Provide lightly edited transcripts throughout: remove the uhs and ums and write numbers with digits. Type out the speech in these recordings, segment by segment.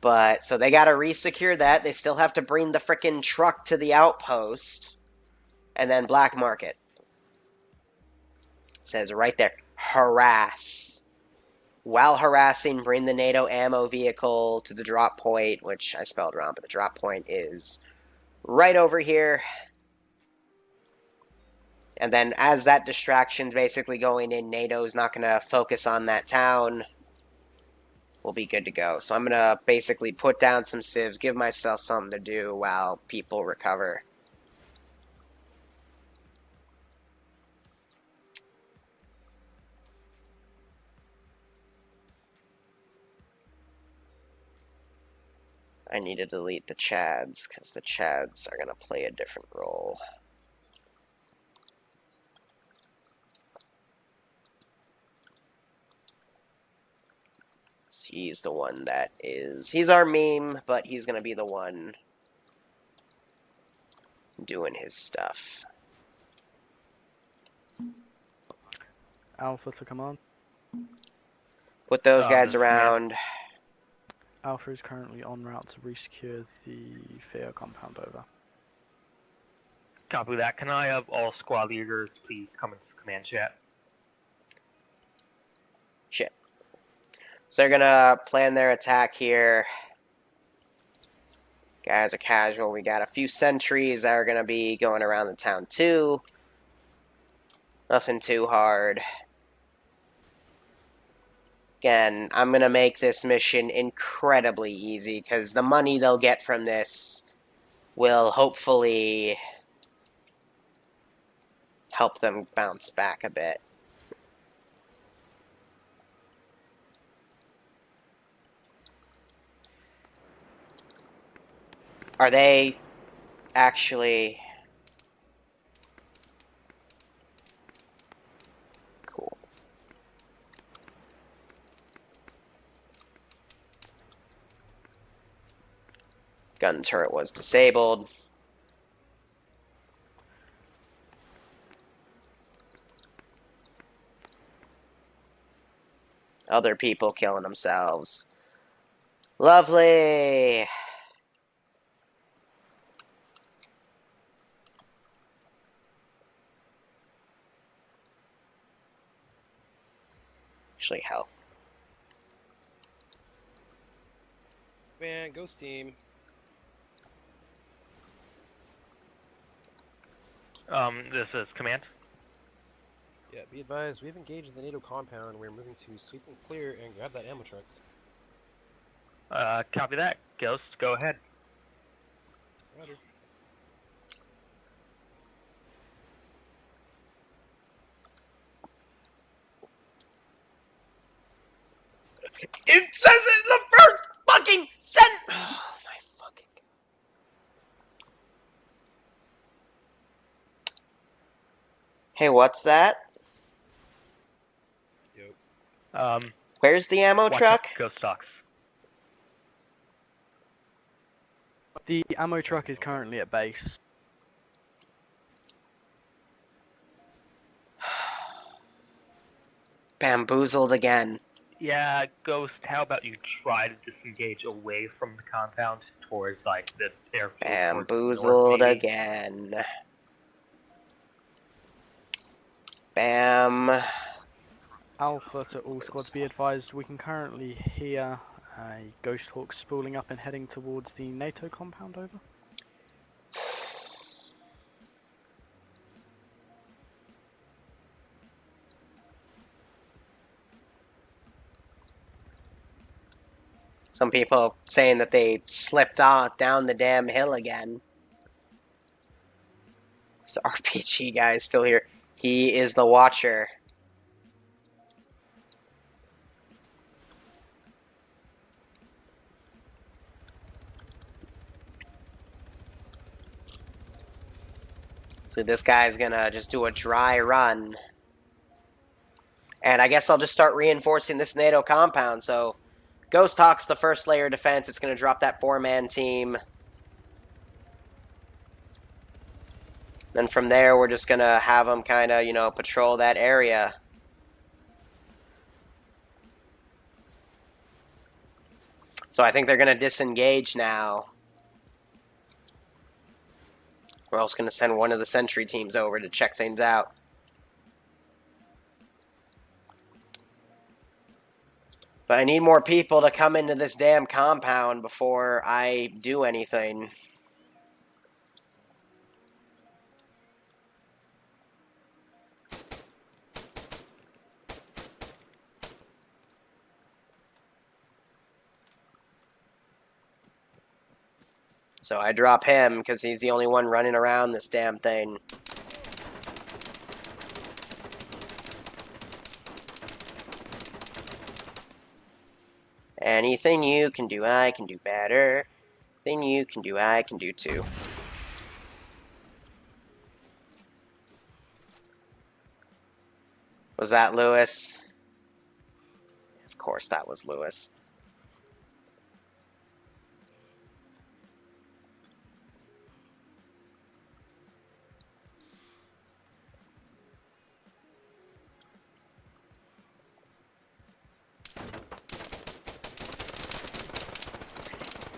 But, so they gotta re-secure that. They still have to bring the frickin' truck to the outpost. And then black market. It says right there, harass. While harassing, bring the NATO ammo vehicle to the drop point, which I spelled wrong, but the drop point is right over here. And then as that distraction's basically going in, NATO's not going to focus on that town. We'll be good to go. So I'm going to basically put down some civs, give myself something to do while people recover. I need to delete the Chads, because the Chads are going to play a different role. He's the one that is... He's our meme, but he's going to be the one doing his stuff. Alpha to command. Put those guys around. Alpha is currently en route to resecure the Theo compound over. Copy that. Can I have all squad leaders please come into command chat? Shit. So they're gonna plan their attack here. Guys are casual. We got a few sentries that are gonna be going around the town too. Nothing too hard. Again, I'm gonna make this mission incredibly easy because the money they'll get from this will hopefully help them bounce back a bit. Are they actually... Cool. Gun turret was disabled. Other people killing themselves. Lovely! Actually, hell. Man, ghost team. This is command. Yeah, be advised, we've engaged the NATO compound. We're moving to sweep and clear and grab that ammo truck. Copy that. Ghost, go ahead. Roger. It says it in the first fucking sentence! Oh, my fucking... Hey, what's that? Yep. Where's the ammo truck? Ghost stocks. The ammo truck is currently at base. Bamboozled again. Yeah, Ghost, how about you try to disengage away from the compound towards, like, the airfield? Bamboozled again. Bam. Alpha to all squads, be advised, we can currently hear a Ghost Hawk spooling up and heading towards the NATO compound over. Some people saying that they slipped off down the damn hill again. This RPG guy is still here. He is the Watcher. So this guy's gonna just do a dry run. And I guess I'll just start reinforcing this NATO compound, so... Ghost Hawk's the first layer of defense. It's going to drop that 4-man team. Then from there, we're just going to have them kind of, you know, patrol that area. So I think they're going to disengage now. We're also going to send one of the sentry teams over to check things out. But I need more people to come into this damn compound before I do anything. So I drop him because he's the only one running around this damn thing. Anything you can do, I can do better. Anything you can do, I can do too. Was that Lewis? Of course that was Lewis.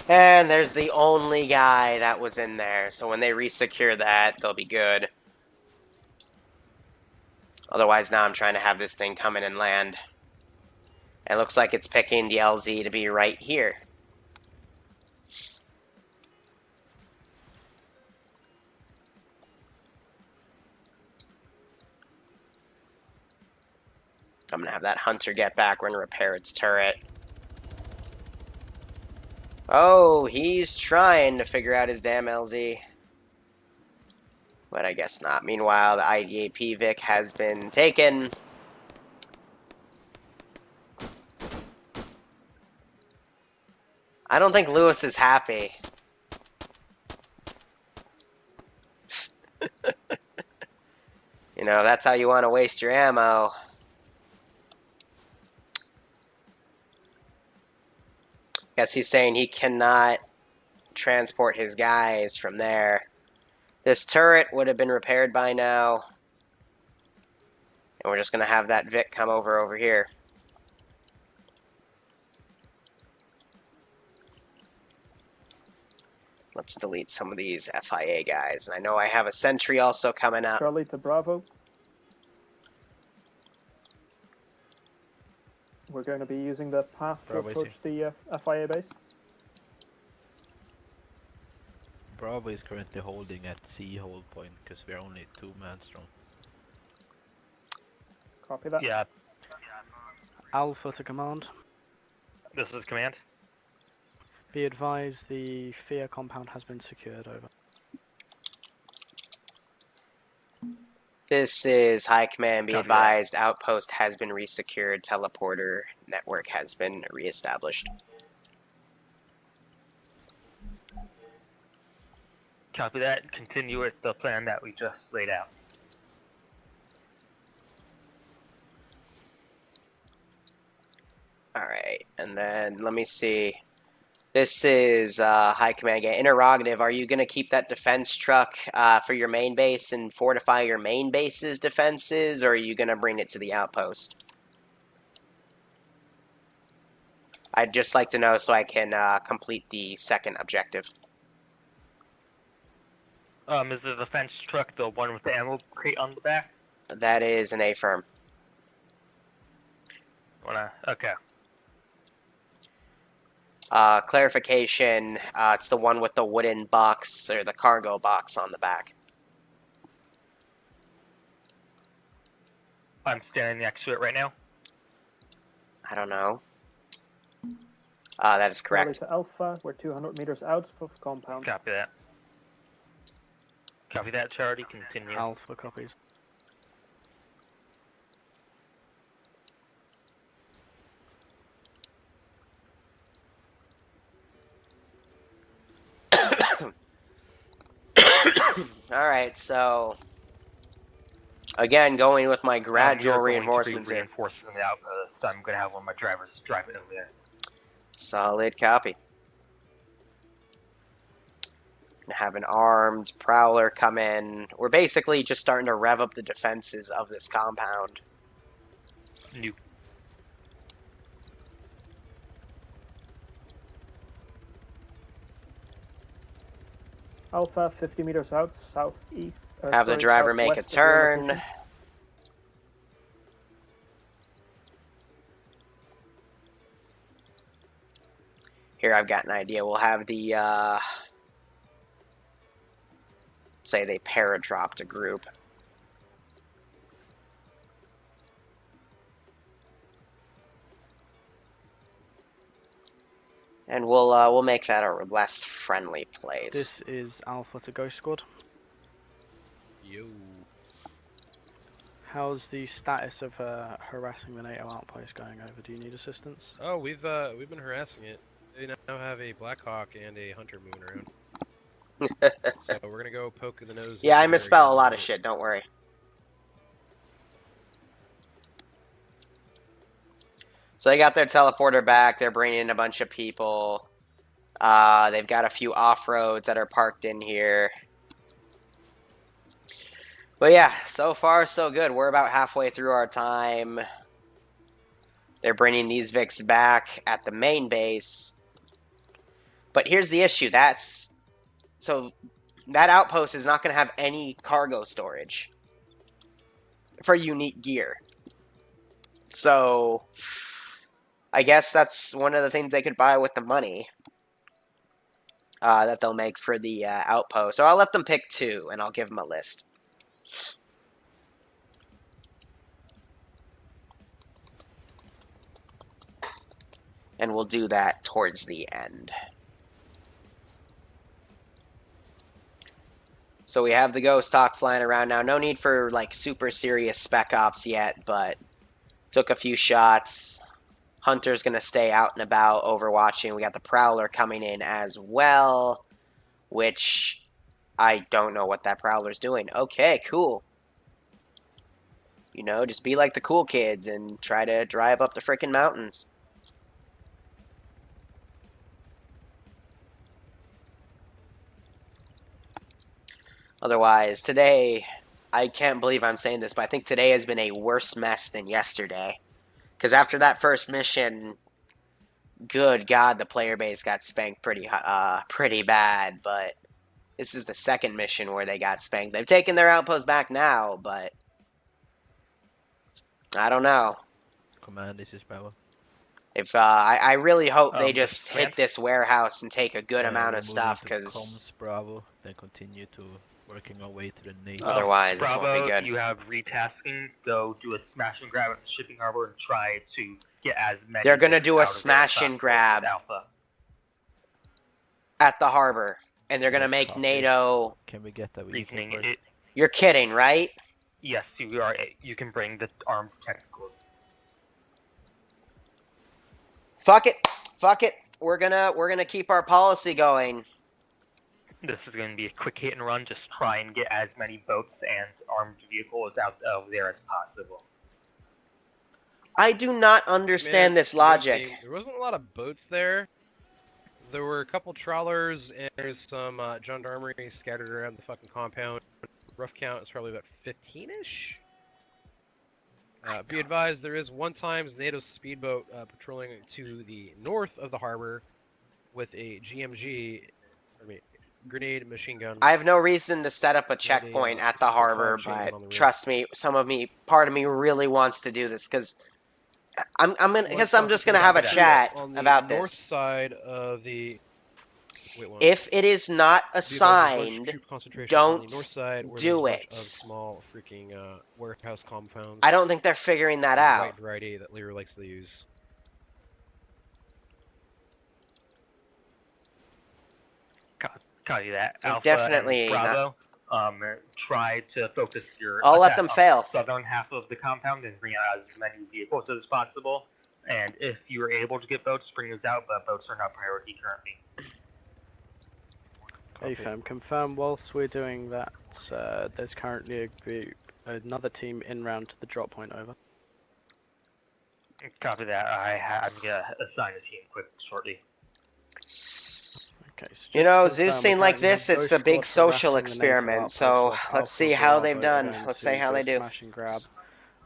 And there's the only guy that was in there. So when they resecure that, they'll be good. Otherwise, now I'm trying to have this thing come in and land. It looks like it's picking the LZ to be right here. I'm going to have that hunter get back. We're going to repair its turret. Oh, he's trying to figure out his damn LZ. But I guess not. Meanwhile, the IDAP Vic has been taken. I don't think Lewis is happy. You know, that's how you want to waste your ammo. Guess he's saying he cannot transport his guys from there. This turret would have been repaired by now. And we're just going to have that Vic come over here. Let's delete some of these FIA guys. And I know I have a sentry also coming up. Charlie to Bravo. We're going to be using the path to Bravo approach the FIA base. Bravo is currently holding at C hold point because we're only 2 men strong. Copy that. Yeah, Alpha to command. this is command. Be advised, the Fear compound has been secured. Over. This is High Command. Be Copy advised, outpost has been resecured. Teleporter network has been reestablished. Copy that. Continue with the plan that we just laid out. Alright, and then let me see. This is High Command again. Interrogative, are you going to keep that defense truck for your main base and fortify your main base's defenses, or are you going to bring it to the outpost? I'd just like to know so I can complete the second objective. Is the defense truck the one with the ammo crate on the back? That is an A-firm. Okay. Clarification, it's the one with the wooden box, or the cargo box on the back. I'm standing next to it right now. I don't know. That is correct. Charlie to Alpha. We're 200 meters out of compound. Copy that. Copy that, Charlie. Continue. Alpha copies. Alright, so... Again, going with my gradual You're going reinforcements to be here. reinforcing the outpost, so I'm going to have one of my drivers drive it over there. Solid copy. Have an armed prowler come in. We're basically just starting to rev up the defenses of this compound. New. Alpha, 50 meters out, southeast. Have the driver make a southwest of your turn. location. Here, I've got an idea. We'll have the, say they paradropped a group. And we'll make that a less friendly place. This is Alpha to Ghost Squad. Yo. How's the status of harassing the NATO outpost going over? Do you need assistance? Oh, we've been harassing it. They now have a Blackhawk and a Hunter Moon around. So we're gonna go poke in the nose. Yeah, I misspell a lot of shit, don't worry. So they got their teleporter back, they're bringing in a bunch of people. They've got a few off-roads that are parked in here. But yeah, so far so good. We're about halfway through our time. They're bringing these Vics back at the main base. But here's the issue. So that outpost is not going to have any cargo storage for unique gear. So I guess that's one of the things they could buy with the money that they'll make for the outpost. So I'll let them pick 2, and I'll give them a list. And we'll do that towards the end. So we have the Ghost Hawk flying around now. No need for, like, super serious spec ops yet, but took a few shots. Hunter's going to stay out and about overwatching. We got the Prowler coming in as well, which I don't know what that Prowler's doing. Okay, cool. You know, just be like the cool kids and try to drive up the frickin' mountains. Otherwise, today, I can't believe I'm saying this, but I think today has been a worse mess than yesterday. Because after that first mission, good God, the player base got spanked pretty bad. But this is the second mission where they got spanked. They've taken their outpost back now, but I don't know. Command, this is Bravo. If I really hope they just hit this warehouse and take a good amount of we're stuff, moving to because comms, Bravo, then continue to working our way to the NATO. otherwise this won't be Bravo, good. you have retasking. Go do a smash and grab at the shipping harbor and try to get as many. They're gonna Vics do a out of there smash as and possible grab. with Alpha. At the harbor, and they're gonna Yeah, make copy. NATO. Can we get that vehicle Reasoning first? it. You're kidding, right? Yes, you are. You can bring the armed technicals. Fuck it. Fuck it. We're gonna keep our policy going. This is going to be a quick hit and run. Just try and get as many boats and armed vehicles out of there as possible. I do not understand Man, this logic. There wasn't a lot of boats there. There were a couple trawlers and there's some gendarmerie scattered around the fucking compound. Rough count is probably about 15-ish. Be advised, there is one times NATO speedboat patrolling to the north of the harbor with a grenade machine gun. I have no reason to set up a checkpoint at the harbor, but trust me, part of me really wants to do this because I'm just gonna have a chat on the about north this. side of the. Wait, one. If it is not Be advised, there's a bunch of assigned, troop concentrations don't on the north side where do there's a bunch it. of small freaking warehouse compounds. I don't think they're figuring that a out. Wide variety that Liru likes to use. Copy that. They're Alpha definitely and Bravo. Try to focus your. I'll let attack them on fail. the southern half of the compound and bring out as many vehicles as possible. And if you are able to get boats, bring those out. But boats are not priority currently. Hey fam, confirm whilst we're doing that, there's currently another team in round to the drop point, over. Copy that. I'm gonna assign a team quick shortly. Okay, so You know, just to confirm, Zeus scene we like currently this, have it's Ghost a big Squad social harassing the NATO experiment, outpost so off let's see Alpha how Bravo they've done. going Let's to see how they go do. Smash and grab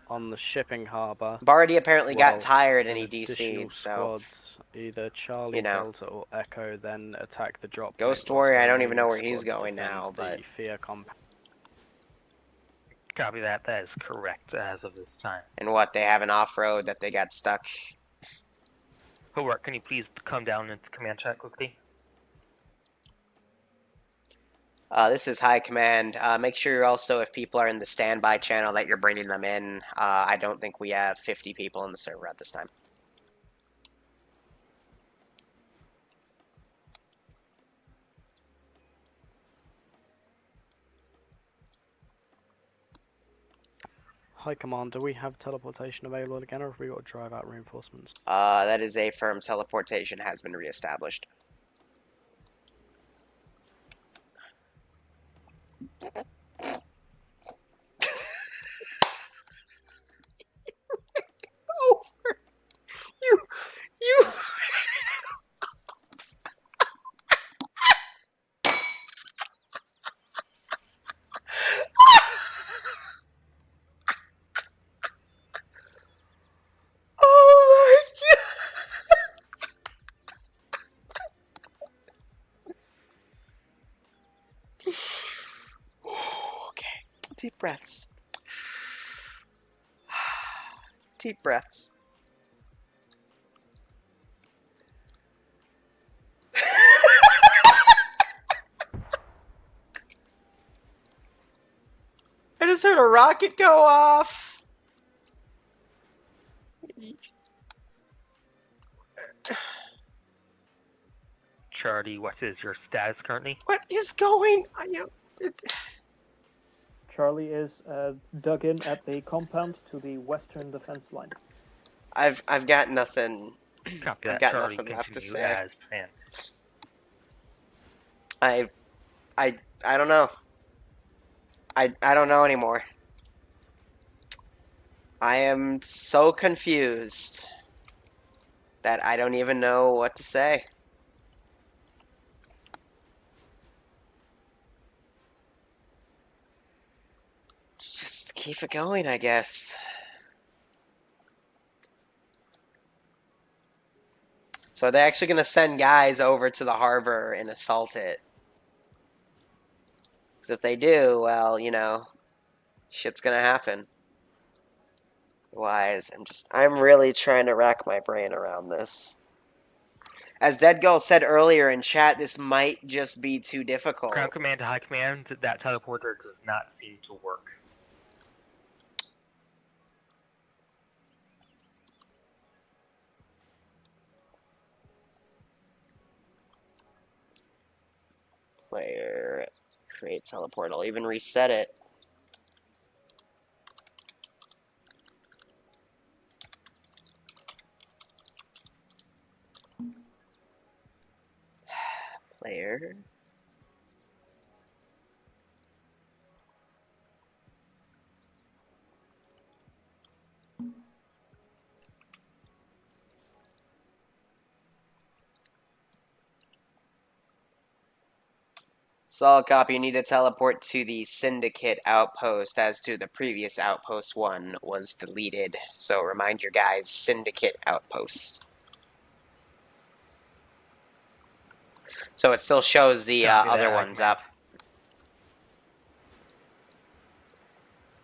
on the shipping harbour. Bardi apparently got Well, tired and he additional DC'd, so squads Either Charlie, You know. Delta, or Echo, then attack the drop. Ghost point whilst Warrior, I the don't even know where remaining he's squads going defend now, but the Fear compound. Copy that. That is correct as of this time. and what, they have an off-road that they got stuck. Hobart, can you please come down into command chat quickly? This is High Command. Make sure also, if people are in the standby channel, that you're bringing them in. I don't think we have 50 people in the server at this time. High Command, do we have teleportation available again, or have we got to drive out reinforcements? That is a firm. Teleportation has been reestablished. Over. You. Oh my god. Okay. Deep breaths. Deep breaths. I just heard a rocket go off. Charlie, what is your status currently? What is going on? Charlie is dug in at the compound to the western defense line. I've got nothing. Copy I've that. got Charlie, nothing left to continue say. as planned. I don't know. I don't know anymore. I am so confused that I don't even know what to say. Just keep it going, I guess. So they're actually going to send guys over to the harbor and assault it. Because if they do, well, you know, shit's going to happen. Wise, I'm really trying to rack my brain around this. As Dead Girl said earlier in chat, this might just be too difficult. Ground command to high command, that teleporter does not seem to work. Player, create teleport. I'll even reset it. Player. Solid copy. You need to teleport to the Syndicate outpost, as to the previous outpost one was deleted. So remind your guys, Syndicate outpost. So it still shows the Copy that, other high ones command. up.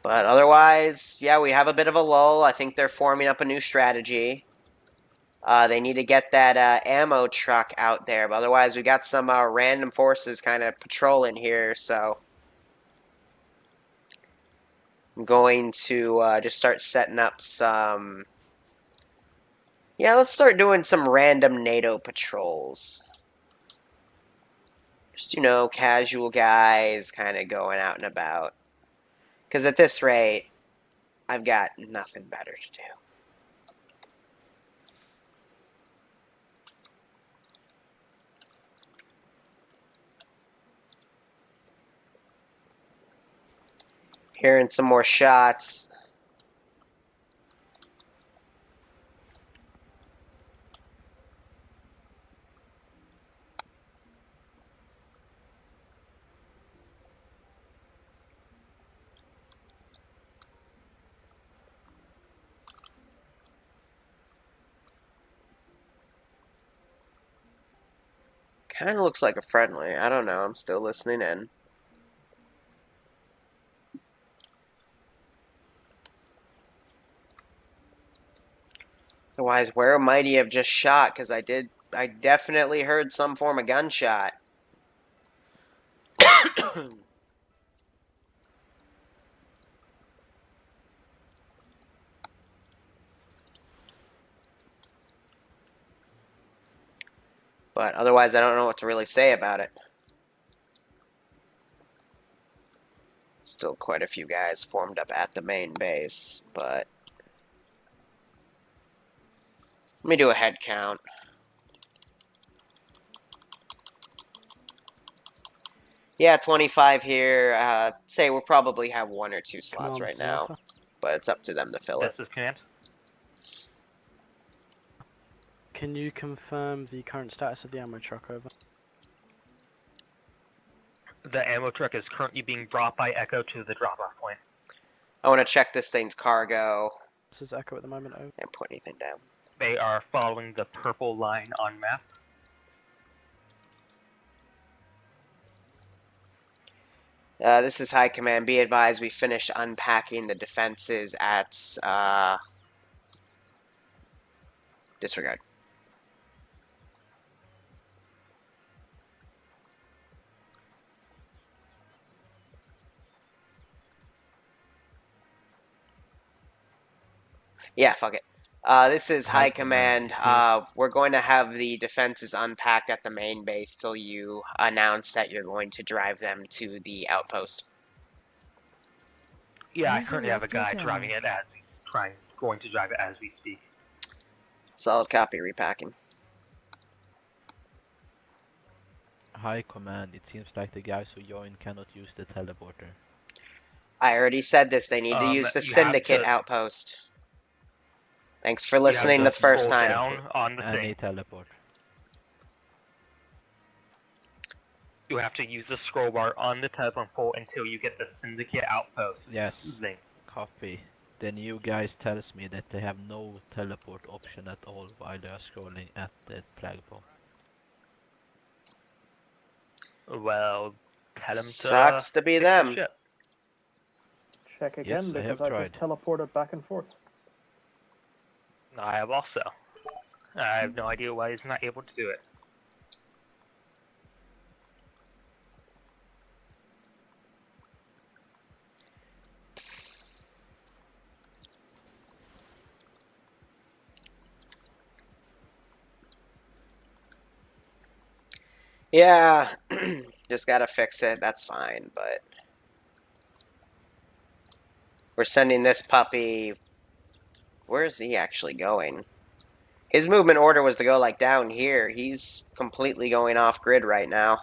But otherwise, yeah, we have a bit of a lull. I think they're forming up a new strategy. They need to get that ammo truck out there. But otherwise, we got some random forces kind of patrolling here. So I'm going to just start setting up some... Yeah, let's start doing some random NATO patrols. Just, you know, casual guys kind of going out and about. Because at this rate, I've got nothing better to do. Hearing some more shots. Kind of looks like a friendly. I don't know. I'm still listening in. Otherwise, where might he have just shot? Because I definitely heard some form of gunshot. But otherwise, I don't know what to really say about it. Still quite a few guys formed up at the main base, but let me do a head count. Yeah, 25 here. Say we'll probably have 1 or 2 slots Command right now, Samantha. but it's up to them to fill it. This is command. Can you confirm the current status of the ammo truck, over? The ammo truck is currently being brought by Echo to the drop-off point. I want to check this thing's cargo This is Echo at the moment, over. and put anything down. They are following the purple line on map. This is High Command. Be advised, we finished unpacking the defenses at disregard. Yeah, fuck it. This is High Command. We're going to have the defenses unpacked at the main base till you announce that you're going to drive them to the outpost. Yeah, I User currently have a left your guy channel. driving it as going to drive it as we speak. Solid copy, repacking. High command, it seems like the guys who joined cannot use the teleporter. I already said this. They need to use the you have Syndicate to- outpost. Thanks for You have listening to the first scroll time. down on the Any thing. teleport. You have to use the scroll bar on the telephone pole until you get the Syndicate outpost Yes, thing. copy. The new guys tells me that they have no teleport option at all while they are scrolling at the flagpole. Well, tell them to... Sucks to be fix their them. shit. Check again, Yes, I have because I tried. just teleported back and forth. I have also. I have no idea why he's not able to do it. Yeah, just gotta fix it. That's fine, but we're sending this puppy. Where is he actually going? His movement order was to go like down here. He's completely going off grid right now.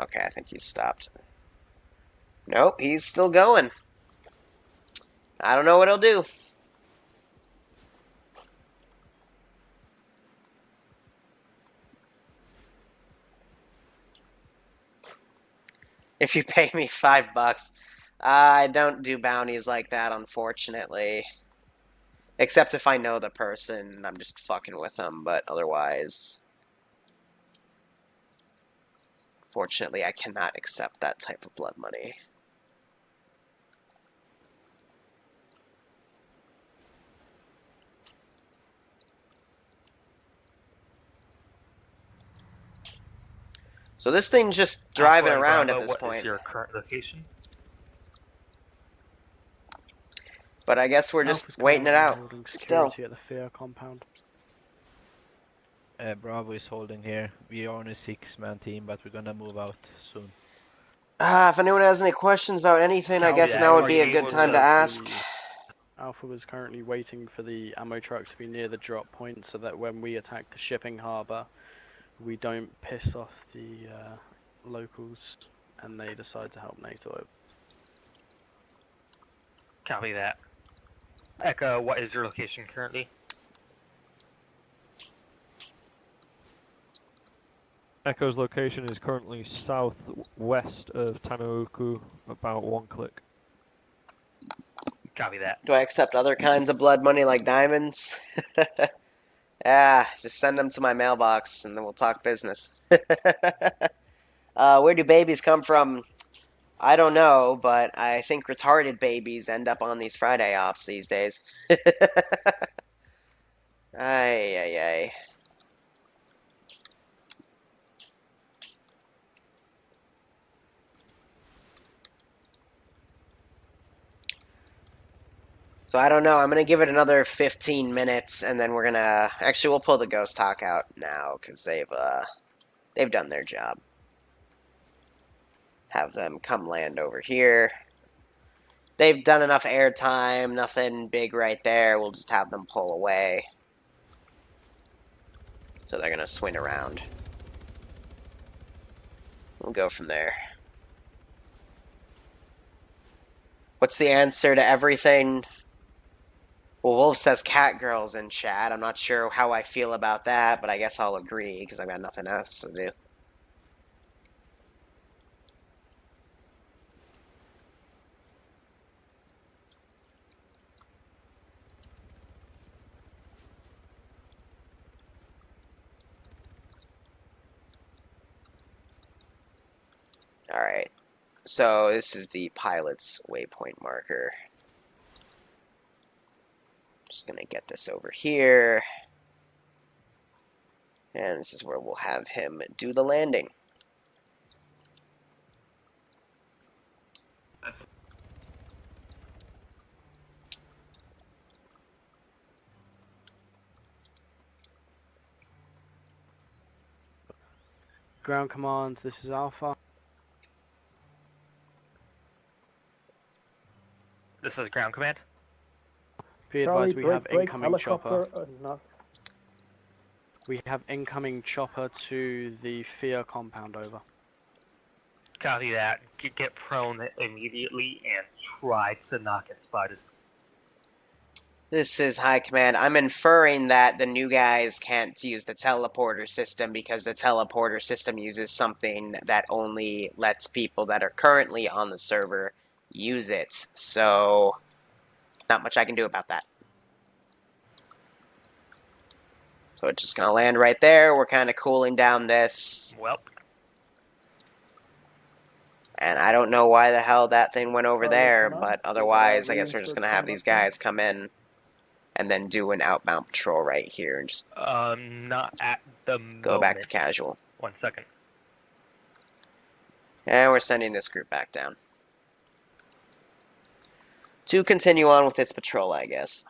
Okay, I think he's stopped. Nope, he's still going. I don't know what he'll do. If you pay me $5, I don't do bounties like that, unfortunately. Except if I know the person, I'm just fucking with them, but otherwise... Fortunately, I cannot accept that type of blood money. So this thing's just driving Alpha and around Bravo, at this what point. is your current location? But I guess we're just Alpha's waiting it currently out. holding Still. security at the Fear compound. Bravo is holding here. We are on a 6-man team, but we're gonna move out soon. If anyone has any questions about anything, I guess Yeah, now would are be you a good able time to to- ask. Alpha was currently waiting for the ammo truck to be near the drop point so that when we attack the shipping harbour, we don't piss off the locals and they decide to help NATO. Copy that. Echo, what is your location currently? Echo's location is currently southwest of Tanoku, about 1 click. Copy that. Do I accept other kinds of blood money like diamonds? Ah, just send them to my mailbox and then we'll talk business. Where do babies come from? I don't know, but I think retarded babies end up on these Friday ops these days. Ay, ay, ay. So I don't know. I'm gonna give it another 15 minutes, and then we're gonna actually we'll pull the ghost talk out now because they've done their job. Have them come land over here. They've done enough airtime. Nothing big right there. We'll just have them pull away. So they're gonna swing around. We'll go from there. What's the answer to everything? Well, Wolf says cat girls in chat. I'm not sure how I feel about that, but I guess I'll agree because I've got nothing else to do. Alright, so this is the pilot's waypoint marker. Just gonna get this over here. And this is where we'll have him do the landing. Ground command, this is Alpha. This is ground command. Be Charlie, advised, we have incoming chopper. No. We have incoming chopper to the FIA compound, over. Copy that. Get prone immediately and try to not get spotted. This is High Command. I'm inferring that the new guys can't use the teleporter system because the teleporter system uses something that only lets people that are currently on the server use it. So, not much I can do about that. So it's just going to land right there. We're kind of cooling down this. Well, And I don't know why the hell that thing went over Charlie there, Command, but we otherwise, got I guess we're just reinsert going to have these guys come in and then do an outbound patrol right here and just not at the go back to moment. casual. 1 second. And we're sending this group back down. To continue on with its patrol, I guess.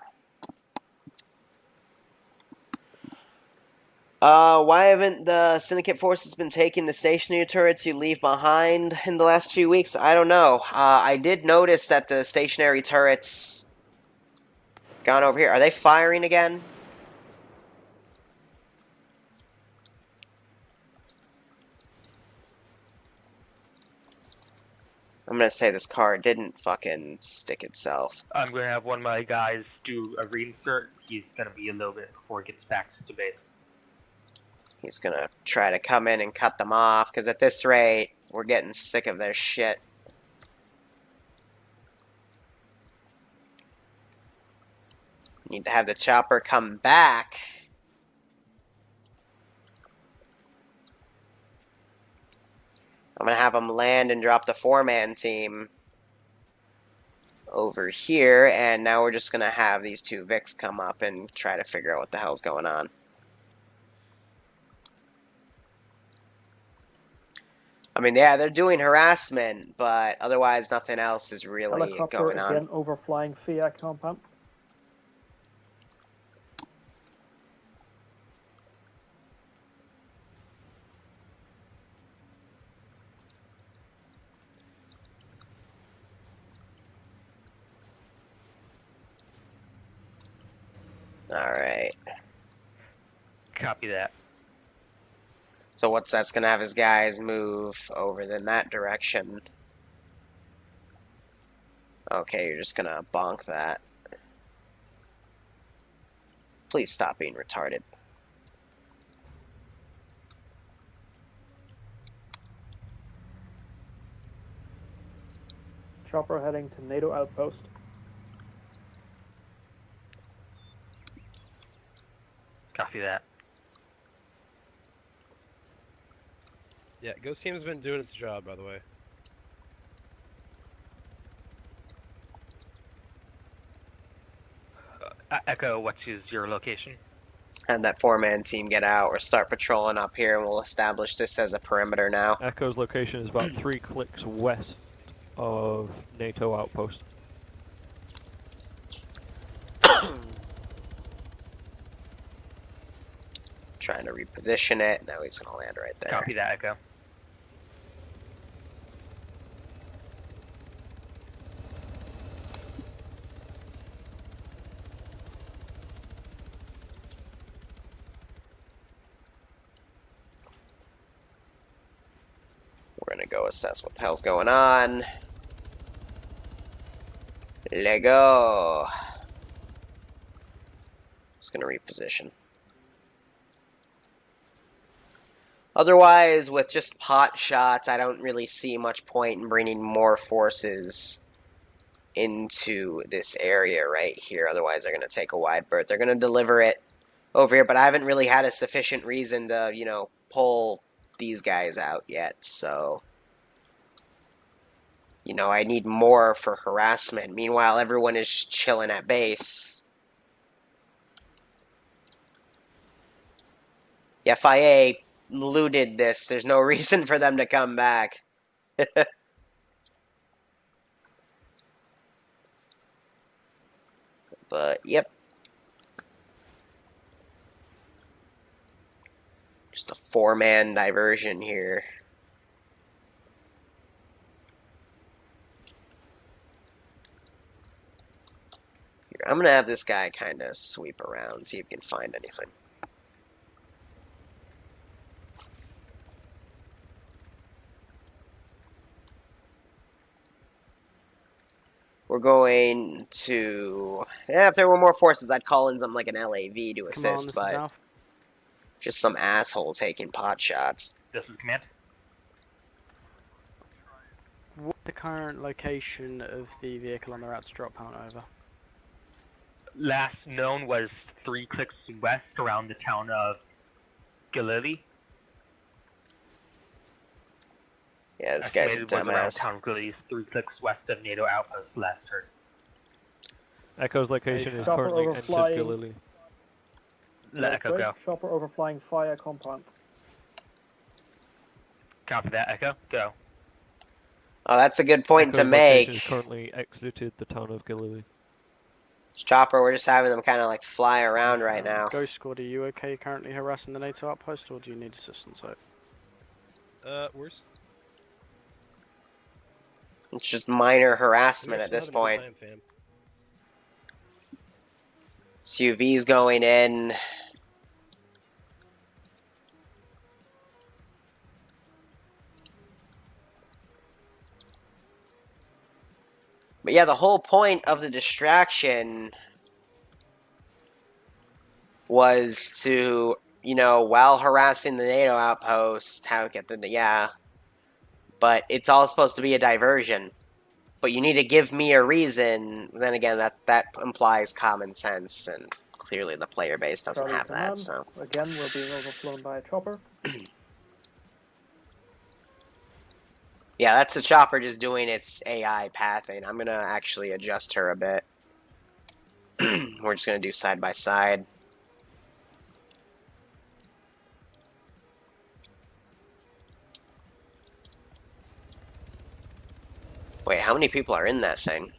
Why haven't the Syndicate forces been taking the stationary turrets you leave behind in the last few weeks? I don't know. I did notice that the stationary turrets gone over here. Are they firing again? I'm gonna say this car didn't fucking stick itself. I'm going to have one of my guys do a reinsert. He's going to be a little bit before he gets back to base. He's gonna try to come in and cut them off, because at this rate, we're getting sick of their shit. Need to have the chopper come back. I'm gonna have them land and drop the 4-man team over here, and now we're just gonna have these two Vics come up and try to figure out what the hell's going on. I mean, yeah, they're doing harassment, but otherwise nothing else is really Helicopter going on. again overflying FIA compound. Alright. Copy that. So what's that's gonna have his guys move over in that direction. Okay, you're just gonna bonk that. Please stop being retarded. Chopper heading to NATO outpost. Copy that. Yeah, Ghost Team's been doing its job, by the way. Echo, what is your location? Have that 4-man team get out or start patrolling up here, and we'll establish this as a perimeter now. Echo's location is about 3 clicks west of NATO outpost. Trying to reposition it. Now he's going to land right there. Copy that, Echo. We're going to go assess what the hell's going on. Let go. Just going to reposition. Otherwise, with just pot shots, I don't really see much point in bringing more forces into this area right here. Otherwise, they're going to take a wide berth. They're going to deliver it over here, but I haven't really had a sufficient reason to, you know, pull these guys out yet, so... You know, I need more for harassment. Meanwhile, everyone is just chilling at base. The FIA looted this. There's no reason for them to come back. But, yep. Just a 4-man diversion here. I'm going to have this guy kind of sweep around, see if he can find anything. We're going to... Yeah, if there were more forces, I'd call in something like an LAV to assist, but... Just some asshole taking pot shots. This is command. What's the current location of the vehicle on the route to drop point over? Last known was 3 clicks west around the town of Galilee. Yeah, this guy's a Estimated was around dumbass. town of Galilee, 3 clicks west of NATO outpost last heard. Echo's location is Chopper currently entered overflying. Galilee. Let Echo go. Chopper overflying fire compound. Copy that, Echo. Go. Oh, that's a good point to Echo's make. location is currently exited the town of Galilee. Chopper, we're just having them kind of like fly around right now. Ghost Squad, are you okay currently harassing the NATO outpost, or do you need assistance out? Where's... It's just minor harassment at this point. SUV's going in. But yeah, the whole point of the distraction was to, you know, while harassing the NATO outpost, how to get the, yeah. But it's all supposed to be a diversion. But you need to give me a reason. Then again, that implies common sense, and clearly the player base doesn't Charlie have that, command. so. Again, we're being overflown by a chopper. Yeah, that's the chopper just doing its AI pathing. I'm going to actually adjust her a bit. We're just going to do side by side. Wait, how many people are in that thing?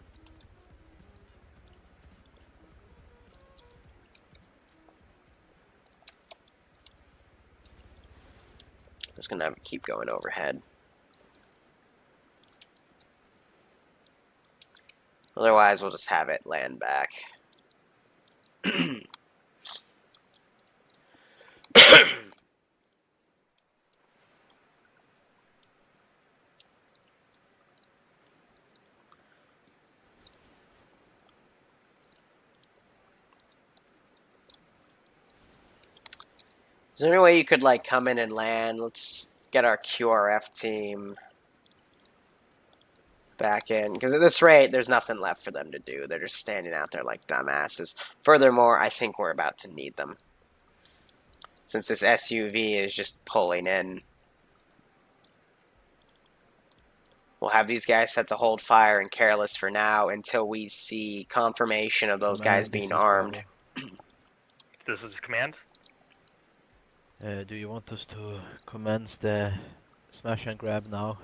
Just going to keep going overhead. Otherwise, we'll just have it land back. Is there any way you could, like, come in and land? Let's get our QRF team back in. Because at this rate, there's nothing left for them to do. They're just standing out there like dumbasses. Furthermore, I think we're about to need them. since this SUV is just pulling in. We'll have these guys set to hold fire and careless for now until we see confirmation of those guys Command, being this is armed. Bravo. This is command. Do you want us to commence the smash and grab now?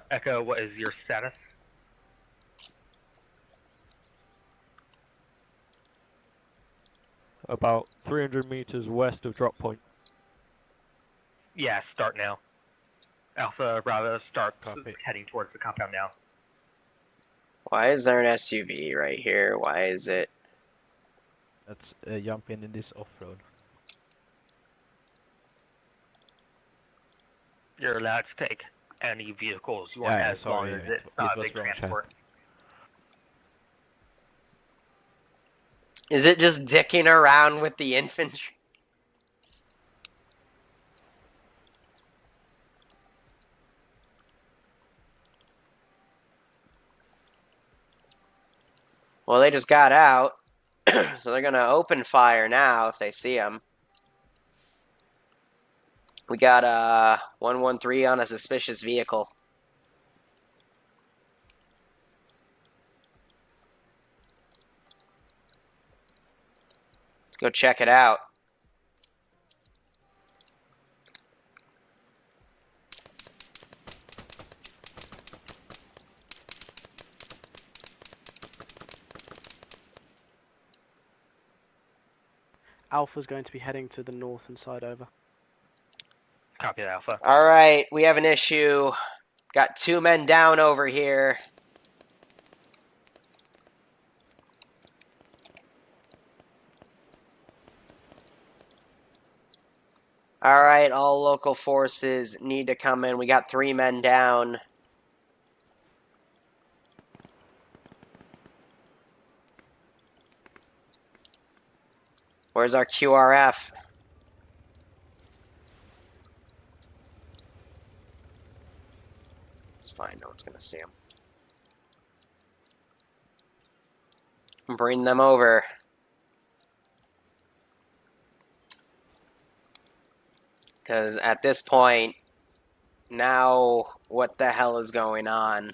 Echo, what is your status? About 300 meters west of drop point. Yeah, start now. Alpha, Bravo, start Copy. heading towards the compound now. Why is there an SUV right here? Why is it? Let's jump in this off-road. You're allowed to take any vehicles you want Yeah, as long sorry, as it's it not a was big wrong chat. transport. Is it just dicking around with the infantry? Well, they just got out, so they're gonna open fire now if they see them. We got 113 on a suspicious vehicle. Let's go check it out. Alpha's going to be heading to the north and side over. Copy that, Alpha. All right, we have an issue. Got 2 men down over here. All right, all local forces need to come in. We got 3 men down. Where's our QRF? It's fine, no one's gonna see him. Bring them over. Because at this point, now what the hell is going on?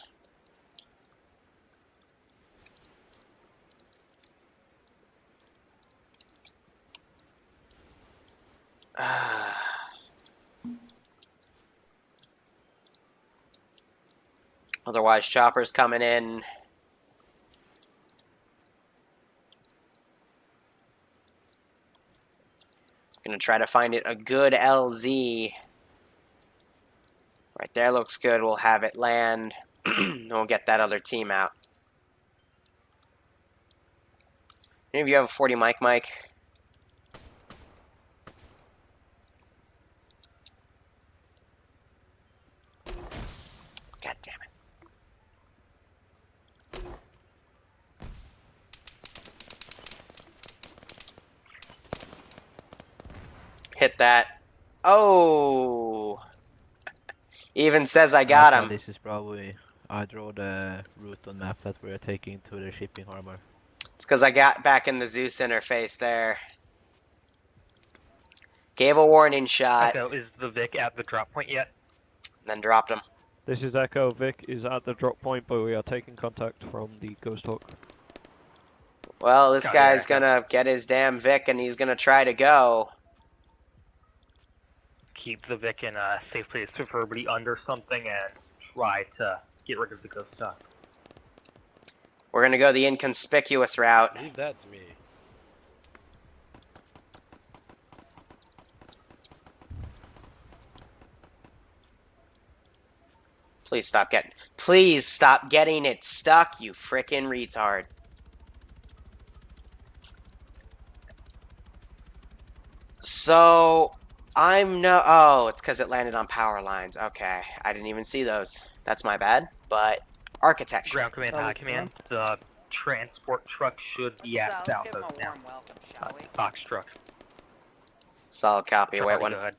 Otherwise, choppers coming in. Gonna try to find it a good LZ. Right there looks good. We'll have it land. And we'll get that other team out. Any of you have a 40 mic, Mike? God damn it. Hit that. Oh! Even says I got Alpha, him. This is probably... I draw the route on map that we're taking to the shipping harbor. It's because I got back in the Zeus interface there. Gave a warning shot, Echo, is the Vic at the drop point yet? then dropped him. This is Echo. Vic is at the drop point, but we are taking contact from the Ghost Hawk. Well, this Copy guy's that. gonna get his damn Vic and he's gonna try to go. Keep the Vic in a safe place, preferably under something, and try to get rid of the ghost stuff. We're gonna go the inconspicuous route. Leave that to me. Please stop getting it stuck, you frickin' retard. So, oh, it's because it landed on power lines. Okay, I didn't even see those. That's my bad, but architecture. Ground command, high command. The transport truck should be at south of now. welcome, shall we? Box truck. Solid copy, wait Charlie, one. go ahead.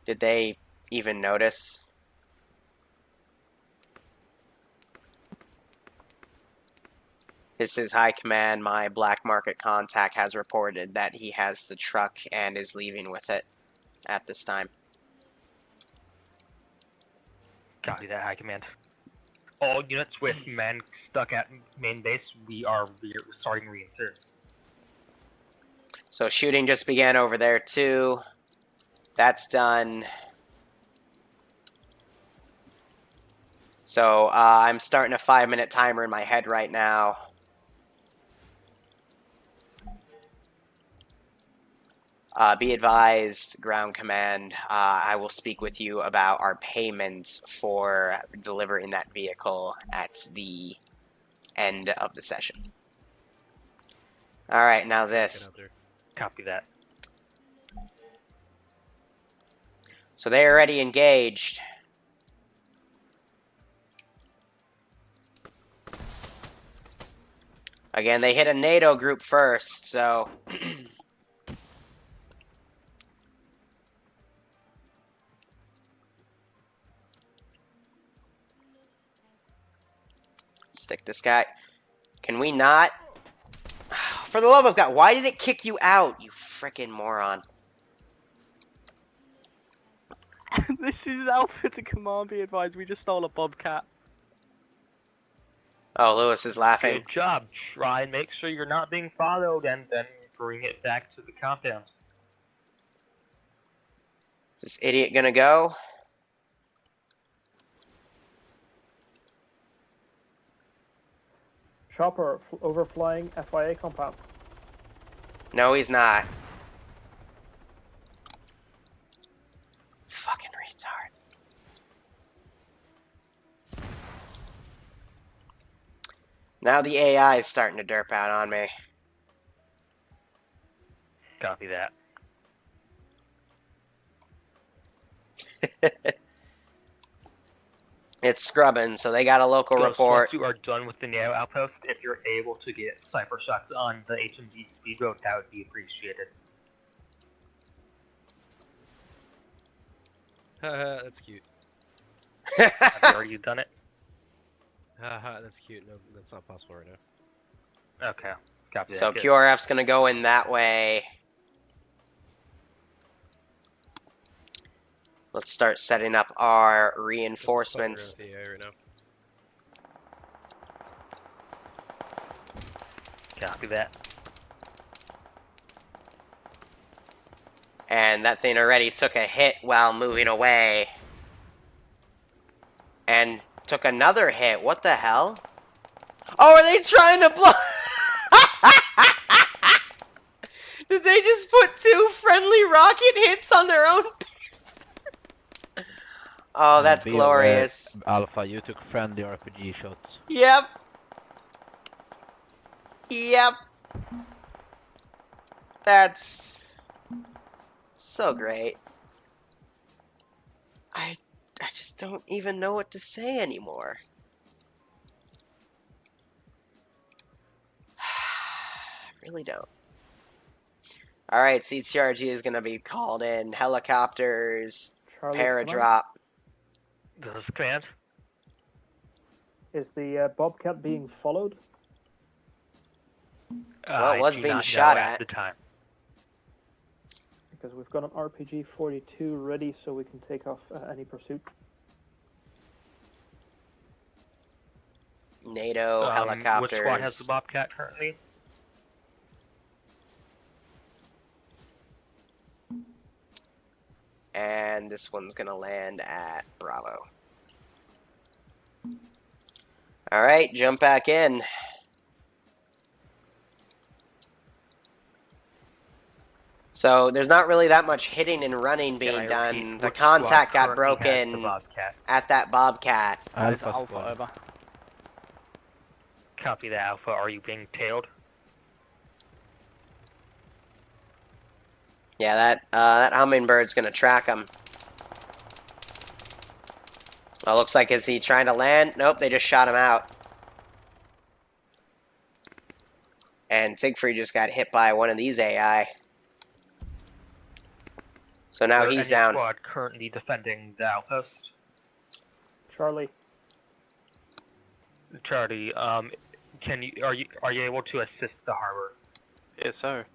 Did they even notice. This is High Command. My black market contact has reported that he has the truck and is leaving with it at this time. Copy that, High Command. All units with men stuck at main base, we are starting reinsert. So shooting just began over there too. That's done. So I'm starting a 5-minute timer in my head right now. Be advised, Ground Command, I will speak with you about our payments for delivering that vehicle at the end of the session. Alright, now Get this. out there. Copy that. So they're already engaged. Again, they hit a NATO group first, so... Stick this guy. Can we not? For the love of God, why did it kick you out, you frickin' moron? This is Alpha to Command, be advised, we just stole a Bobcat. Oh, Lewis is laughing. Good job. Try and make sure you're not being followed and then bring it back to the compound. Is this idiot gonna go? Chopper overflying FIA compound. No, he's not. Fucking retard. Now the AI is starting to derp out on me. Copy that. It's scrubbing, so they got a local Ghost, report. Once you are done with the NATO outpost, if you're able to get cipher shots on the HMG speedboat, that would be appreciated. Haha, that's cute. Have you already done it? Haha, that's cute. No, that's not possible right now. Okay. Copy that. So Good. QRF's gonna go in that way. Let's start setting up our reinforcements. Fucking around with the AI right now. Copy that. And that thing already took a hit while moving away. And took another hit. What the hell? Oh, are they trying to blow? Did they just put 2 friendly rocket hits on their own? Oh, that's Be glorious. aware, Alpha, you took friendly RPG shots. Yep. Yep. That's so great. I just don't even know what to say anymore. I really don't. Alright, CTRG is going to be called in. Helicopters, Charlie paradrop. This is command. Is the Bobcat being followed? Well, it was I do being not shot know at. the time. Because we've got an RPG-42 ready so we can take off any pursuit. NATO helicopters. Which squad has the Bobcat currently? And this one's going to land at Bravo. Alright, jump back in. So there's not really that much hitting and running Can I being done. repeat, The which squad contact got currently has the broken Bobcat? at that Bobcat. Alpha, Alpha Alpha squad. over. Copy that, Alpha. Are you being tailed? Yeah, that hummingbird's gonna track him. Well, looks like, is he trying to land? Nope, they just shot him out. And Siegfried just got hit by one of these AI. So now Is there he's any down. squad currently defending the outpost? Charlie. Charlie, are you able to assist the harbor? Yes, sir.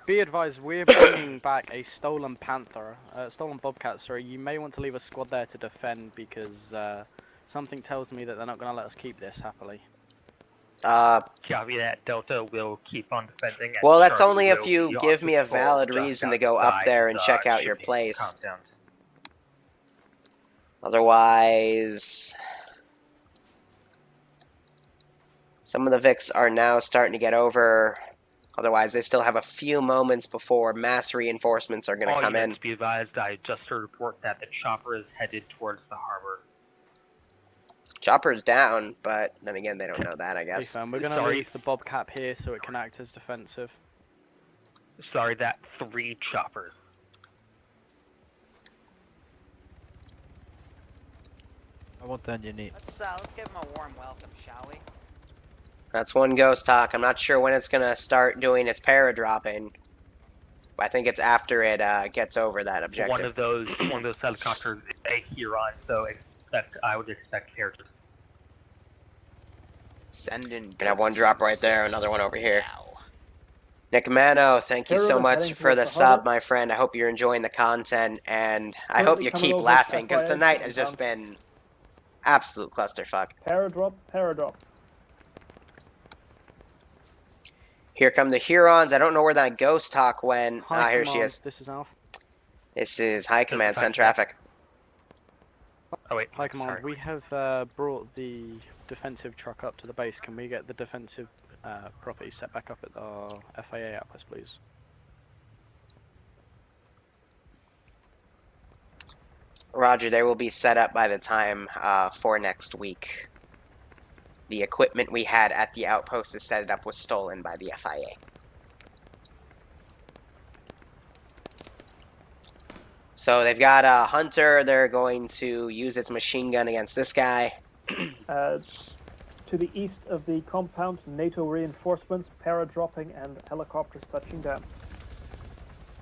Be advised, we're bringing back a stolen stolen Bobcat, sorry. You may want to leave a squad there to defend because something tells me that they're not going to let us keep this happily. Copy that. Delta will keep on defending. And Well, that's Charlie only if will you be on give me a patrol valid just reason to go up outside there and the check out your shipping place. compound. Otherwise, some of the Vics are now starting to get over. Otherwise, they still have a few moments before mass reinforcements are going to All come in. units be advised, I just heard a report that the chopper is headed towards the harbor. Chopper's down, but then again, they don't know that, I Hey guess. fam, we're going to Sorry. leave the Bobcat here so it can act as defensive. Sorry, that 3 choppers. I want the engineer. Let's give him a warm welcome, shall we? That's one ghost talk. I'm not sure when it's going to start doing its paradropping. I think it's after it gets over that objective. One of those helicopters is a Huron, so I would expect characters. Send in. Gonna have one drop right there, another one over here. Nick Mano, thank you Hero so is much heading for the towards the sub, harbor. my friend. I hope you're enjoying the content, and I hope Currently you coming keep over laughing, because FYI tonight has just compound. been absolute clusterfuck. Paradrop, paradrop. Here come the Hurons. I don't know where that ghost talk went. High Here command, she is. this is Alf. This is High Command, High send Command. traffic. Oh wait, High command, sorry. we have brought the defensive truck up to the base. Can we get the defensive property set back up at our FAA outpost, please? Roger, they will be set up by the time for next week. The equipment we had at the outpost to set it up was stolen by the FIA. So they've got a Hunter. They're going to use its machine gun against this guy. To the east of the compound, NATO reinforcements, paradropping, and helicopters touching down.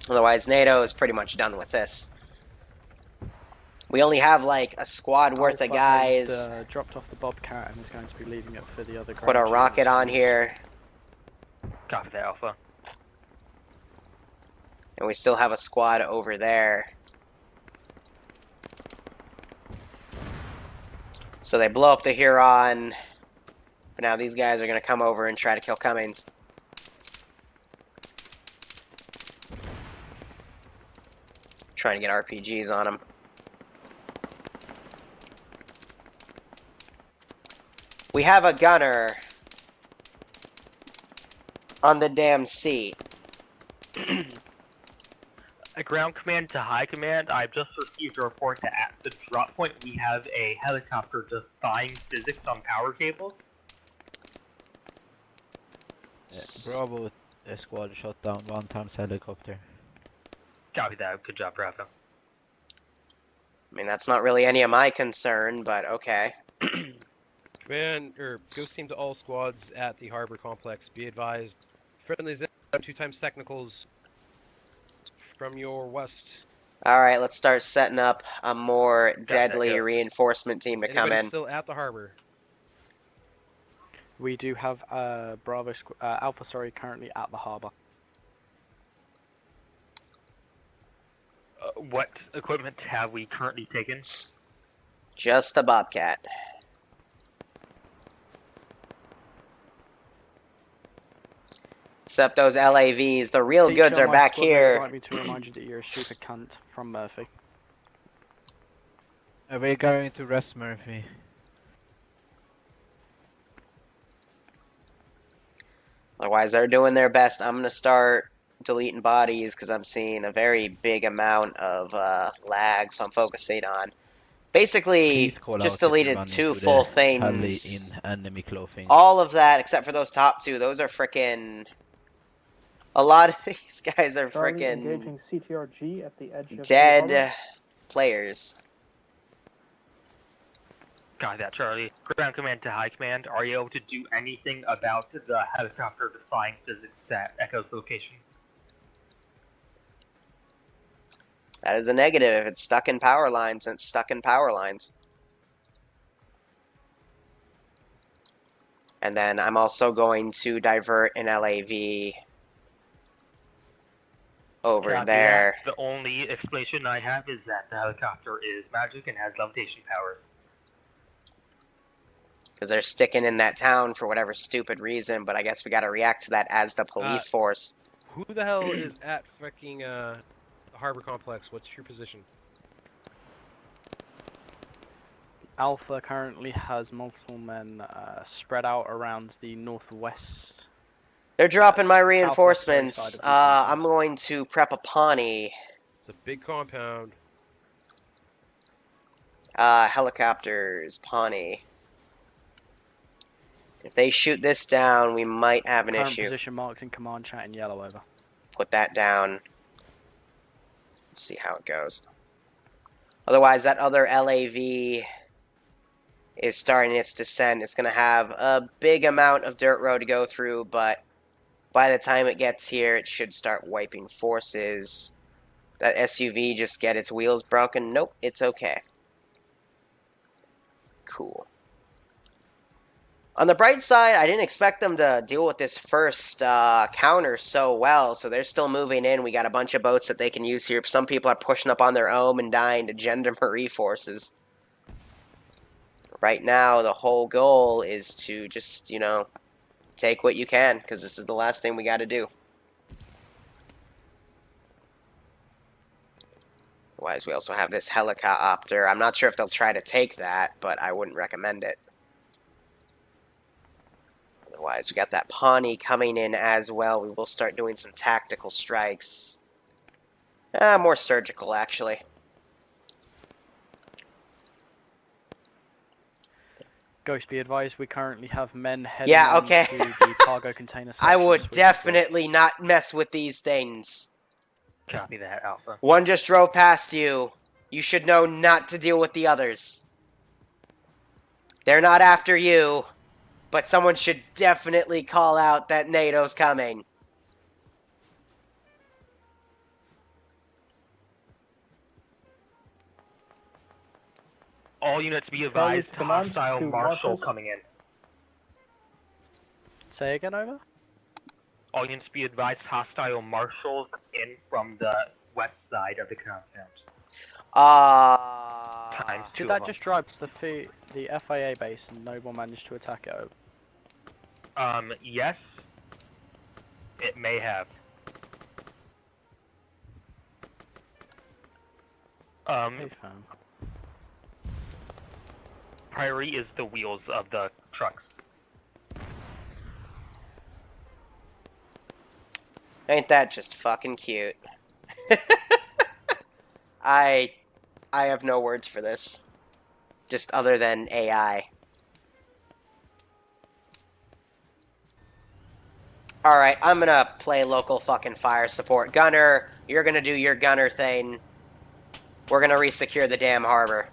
Otherwise, NATO is pretty much done with this. We only have like a squad worth of Alpha guys. has, dropped off the Bobcat and is going to be leaving it for the other. Put a ground rocket units. on here. Copy that, Alpha. And we still have a squad over there. So they blow up the Huron. But now these guys are going to come over and try to kill Cummings. Trying to get RPGs on them. We have a gunner on the damn seat. A ground command to high command, I've just received a report that at the drop point we have a helicopter defying physics on power cables. Bravo squad shot down 1 times helicopter. Copy that, good job, Bravo. I mean, that's not really any of my concern, but okay. Ghost team to all squads at the harbor complex. Be advised, friendlies in 2 times technicals from your west. Alright, let's start setting up a more that, deadly yeah. reinforcement team to come Anybody in. still at the harbor? We do have Alpha, sorry, currently at the harbour. What equipment have we currently taken? Just the Bobcat. Except those LAVs, the real Teacher goods on are my back squad, they would here. like me to remind you that you're a stupid cunt from Murphy. We're going to rest Murphy. Otherwise, they're doing their best. I'm going to start deleting bodies because I'm seeing a very big amount of lag, so I'm focusing on basically Please call just out if you deleted run 2 into full the heli things. in enemy clothing. All of that except for those top 2. Those are frickin'... A lot of these guys are Charlie frickin' engaging CTRG at the edge of the dead harbor. players. Copy that, Charlie. Ground command to high command, are you able to do anything about the helicopter defying physics at Echo's location? That is a negative. If it's stuck in power lines, then it's stuck in power lines. And then I'm also going to divert an LAV over Copy there. that. The only explanation I have is that the helicopter is magic and has levitation powers. Because they're sticking in that town for whatever stupid reason, but I guess we gotta react to that as the police force. Who the hell is at fucking the harbor complex? What's your position? Alpha currently has multiple men spread out around the northwest. They're dropping my southwest reinforcements. side of the I'm going to prep a Pawnee. It's a big compound. Helicopters, Pawnee. If they shoot this down, we might have an Current issue. position marked in command chat in yellow, over. Put that down. Let's see how it goes. Otherwise, that other LAV is starting its descent. It's going to have a big amount of dirt road to go through, but by the time it gets here, it should start wiping forces. That SUV just get its wheels broken? Nope, it's okay. Cool. On the bright side, I didn't expect them to deal with this first counter so well, so they're still moving in. We got a bunch of boats that they can use here. Some people are pushing up on their own and dying to gendarmerie forces. Right now, the whole goal is to just, you know, take what you can, because this is the last thing we got to do. Otherwise, we also have this helicopter. I'm not sure if they'll try to take that, but I wouldn't recommend it. Otherwise, we got that Pawnee coming in as well. We will start doing some tactical strikes. More surgical, actually. Ghost, be advised, we currently have men heading to the cargo container section. I would definitely not mess with these things. Copy that, Alpha. One just drove past you. You should know not to deal with the others. They're not after you, but someone should definitely call out that NATO's coming. All units be advised, command hostile to marshal marshals. coming in. Say again, over? All units be advised, hostile marshal in from the west side of the compound. Times two Did that of them. just drive to the FIA base and no one managed to attack it, over? Yes. It may have. Hey, fam. Priority is the wheels of the trucks. Ain't that just fucking cute? I have no words for this. Just other than AI. Alright, I'm gonna play local fucking fire support. Gunner, you're gonna do your gunner thing. We're gonna resecure the damn harbor.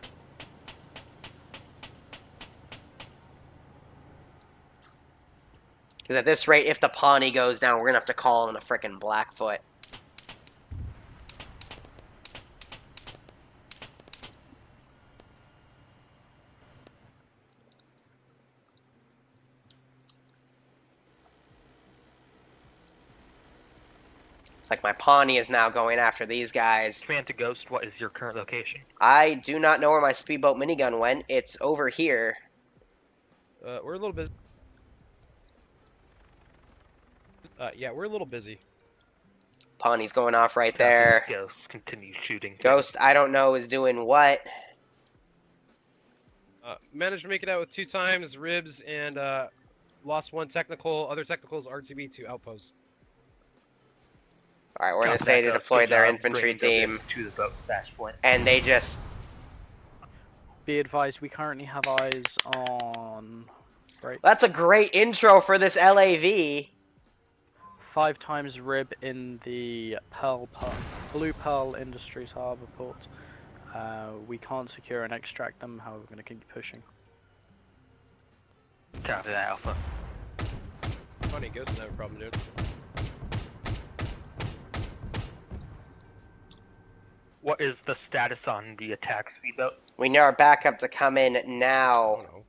Because at this rate, if the Pawnee goes down, we're gonna have to call in a frickin' Blackfoot. It's like my Pawnee is now going after these guys. Command to Ghost, what is your current location? I do not know where my speedboat minigun went. It's over here. We're a little bit. Yeah, we're a little busy. Pawnee's going off right there. Ghost, continue shooting. Ghost, I don't know, is doing what. Managed to make it out with 2 times, ribs, and lost 1 technical. Other technicals, RTB to outpost. Alright, we're going to Copy say that, they Ghost. deployed Good their job infantry bringing the team, to the boat stash point. and they just... Be advised, we currently have eyes on... Right. That's a great intro for this LAV. 5 times rib in the Blue Pearl Industries Harbour Port. We can't secure and extract them, however we're going to keep pushing. Copy that, Alpha. Funny, Ghost doesn't have a problem, dude. What is the status on the attack speedboat? We need our backup to come in Oh now. no.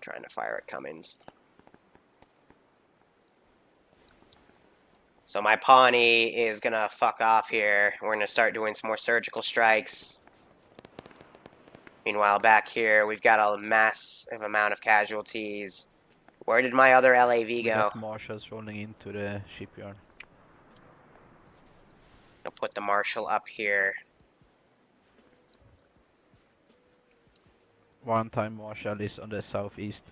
Trying to fire at Cummins. So my Pawnee is gonna fuck off here. We're gonna start doing some more surgical strikes. Meanwhile, back here, we've got a massive amount of casualties. Where did my other LAV We go? got marshals rolling into the shipyard. I'll put the Marshal up here. One time marshal is on the southeast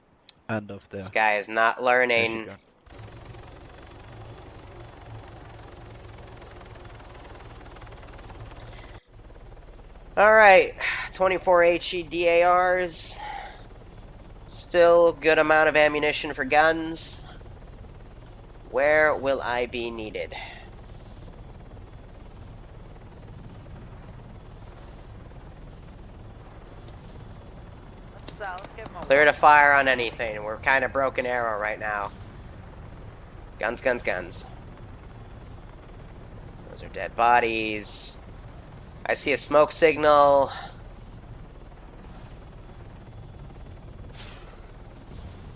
end of the This guy is not learning. shipyard. Alright, 24 HE DARs. Still good amount of ammunition for guns. Where will I be needed? Let's give him a Clear to fire on anything. We're kind of broken arrow right now. Guns, guns, guns. Those are dead bodies. I see a smoke signal.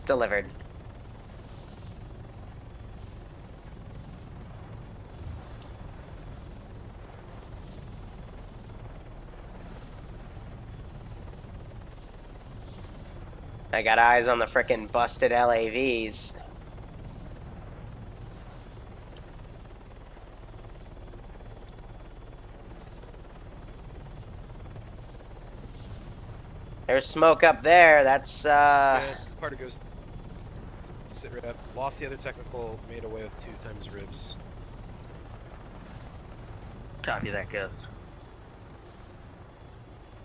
Delivered. I got eyes on the frickin' busted LAVs. There's smoke up there. That's, Yeah, Carter goes. Sit rep. Lost the other technical, made away with 2 times ribs. Copy that, Ghost.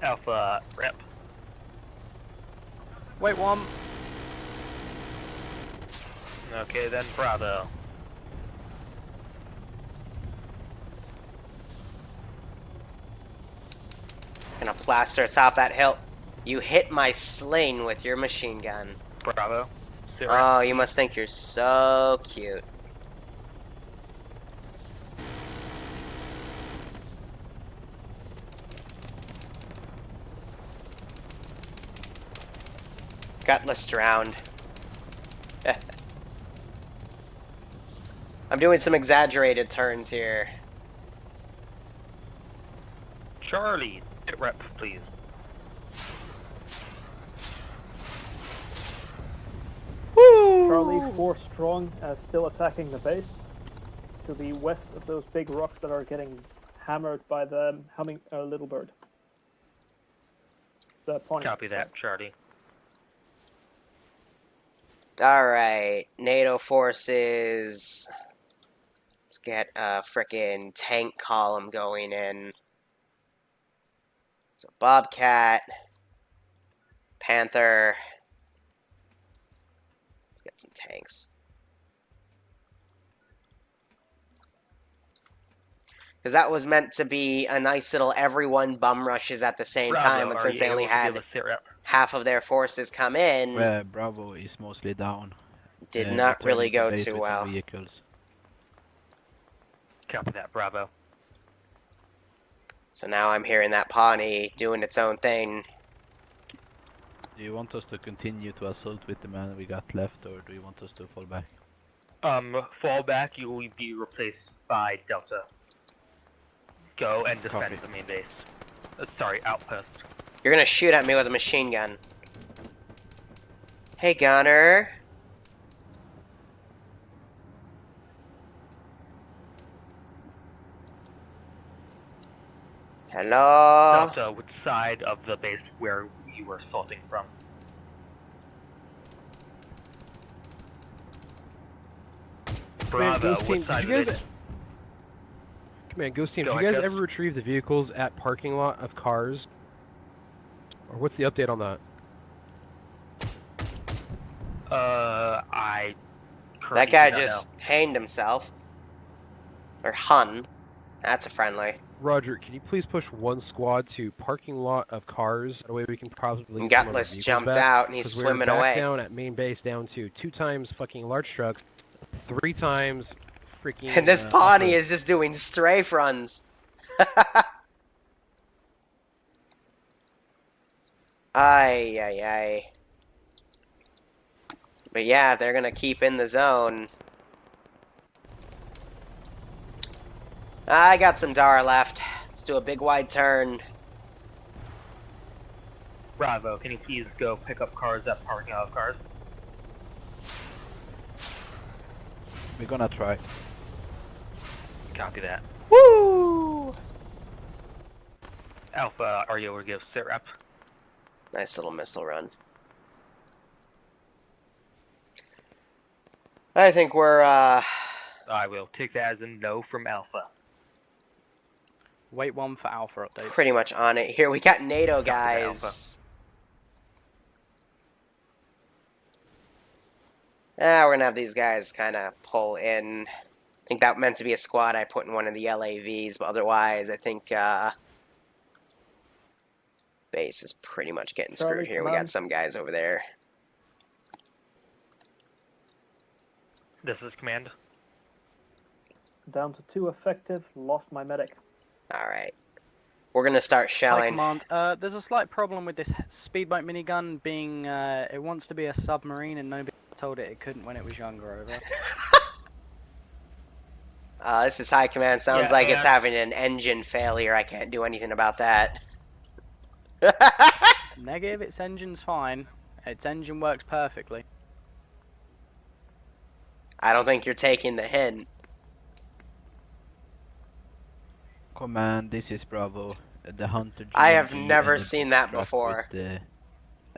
Alpha, rep. Wait, one. Okay, then Bravo. gonna plaster atop that hill. You hit my sling with your machine gun. Bravo. Sit rep. Oh, you must think you're so cute. Gutless drowned. I'm doing some exaggerated turns here. Charlie, sit rep, please. Charlie 4 strong, still attacking the base. To the west of those big rocks that are getting hammered by the humming little bird. The Pawnee. Copy that, Charlie. Alright, NATO forces. Let's get a frickin' tank column going in. So Bobcat, Panther. Let's get some tanks. Because that was meant to be a nice little everyone bum rushes at the same time, and Bravo, since are they you only able to had give a sit rep? half of their forces come in, Where Bravo is mostly down. did not really returning to go base too with some well. Vehicles. Copy that, Bravo. So now I'm hearing that Pawnee doing its own thing. Do you want us to continue to assault with the man we got left, or do you want us to fall back? Fall back, you will be replaced by Delta. Go and defend Copy. the main base. Sorry, outpost. You're gonna shoot at me with a machine gun. Hey, gunner. Hello? Delta, which side of the base where you were assaulting from? Bravo, Ghost which Team, side did of the base? Command, Ghost Team, Go did you ahead, guys Ghost. ever retrieve the vehicles at parking lot of cars? Or what's the update on that? I That currently guy do not just hanged himself. Or Hun. That's a friendly. Roger, can you please push one squad to parking lot of cars? That way we can probably get some of our Gutless vehicles jumped back. out and he's 'Cause we're swimming back away. down at main base down to 2 times fucking large trucks, 3 times freaking... And this Pawnee off-road. is just doing strafe runs. Ay, ay, ay. But yeah, if they're gonna keep in the zone. I got some Dara left. Let's do a big wide turn. Bravo, can you please go pick up cars at parking lot of cars? We're gonna try. Copy that. Woo! Alpha, are you able to give sit rep? Nice little missile run. I think we're, I will take that as a no from Alpha. Wait 1 for Alpha update. pretty much on it here. We got NATO Copy that, guys. We're going to have these guys kind of pull in. I think that meant to be a squad I put in one of the LAVs, but otherwise I think base is pretty much getting Charlie, screwed here. We command. got some guys over there. This is command. Down to 2 effective, lost my medic. Alright. We're going to start Hi, shelling. Command. There's a slight problem with this speedboat minigun being, it wants to be a submarine and nobody told it couldn't when it was younger, over. This is High Command. Sounds Yeah, like it's yeah. having an engine failure. I can't do anything about that. Negative, its engine's fine. Its engine works perfectly. I don't think you're taking the hint. Command, this is Bravo. The Hunter I have GMG never and the seen that truck before. With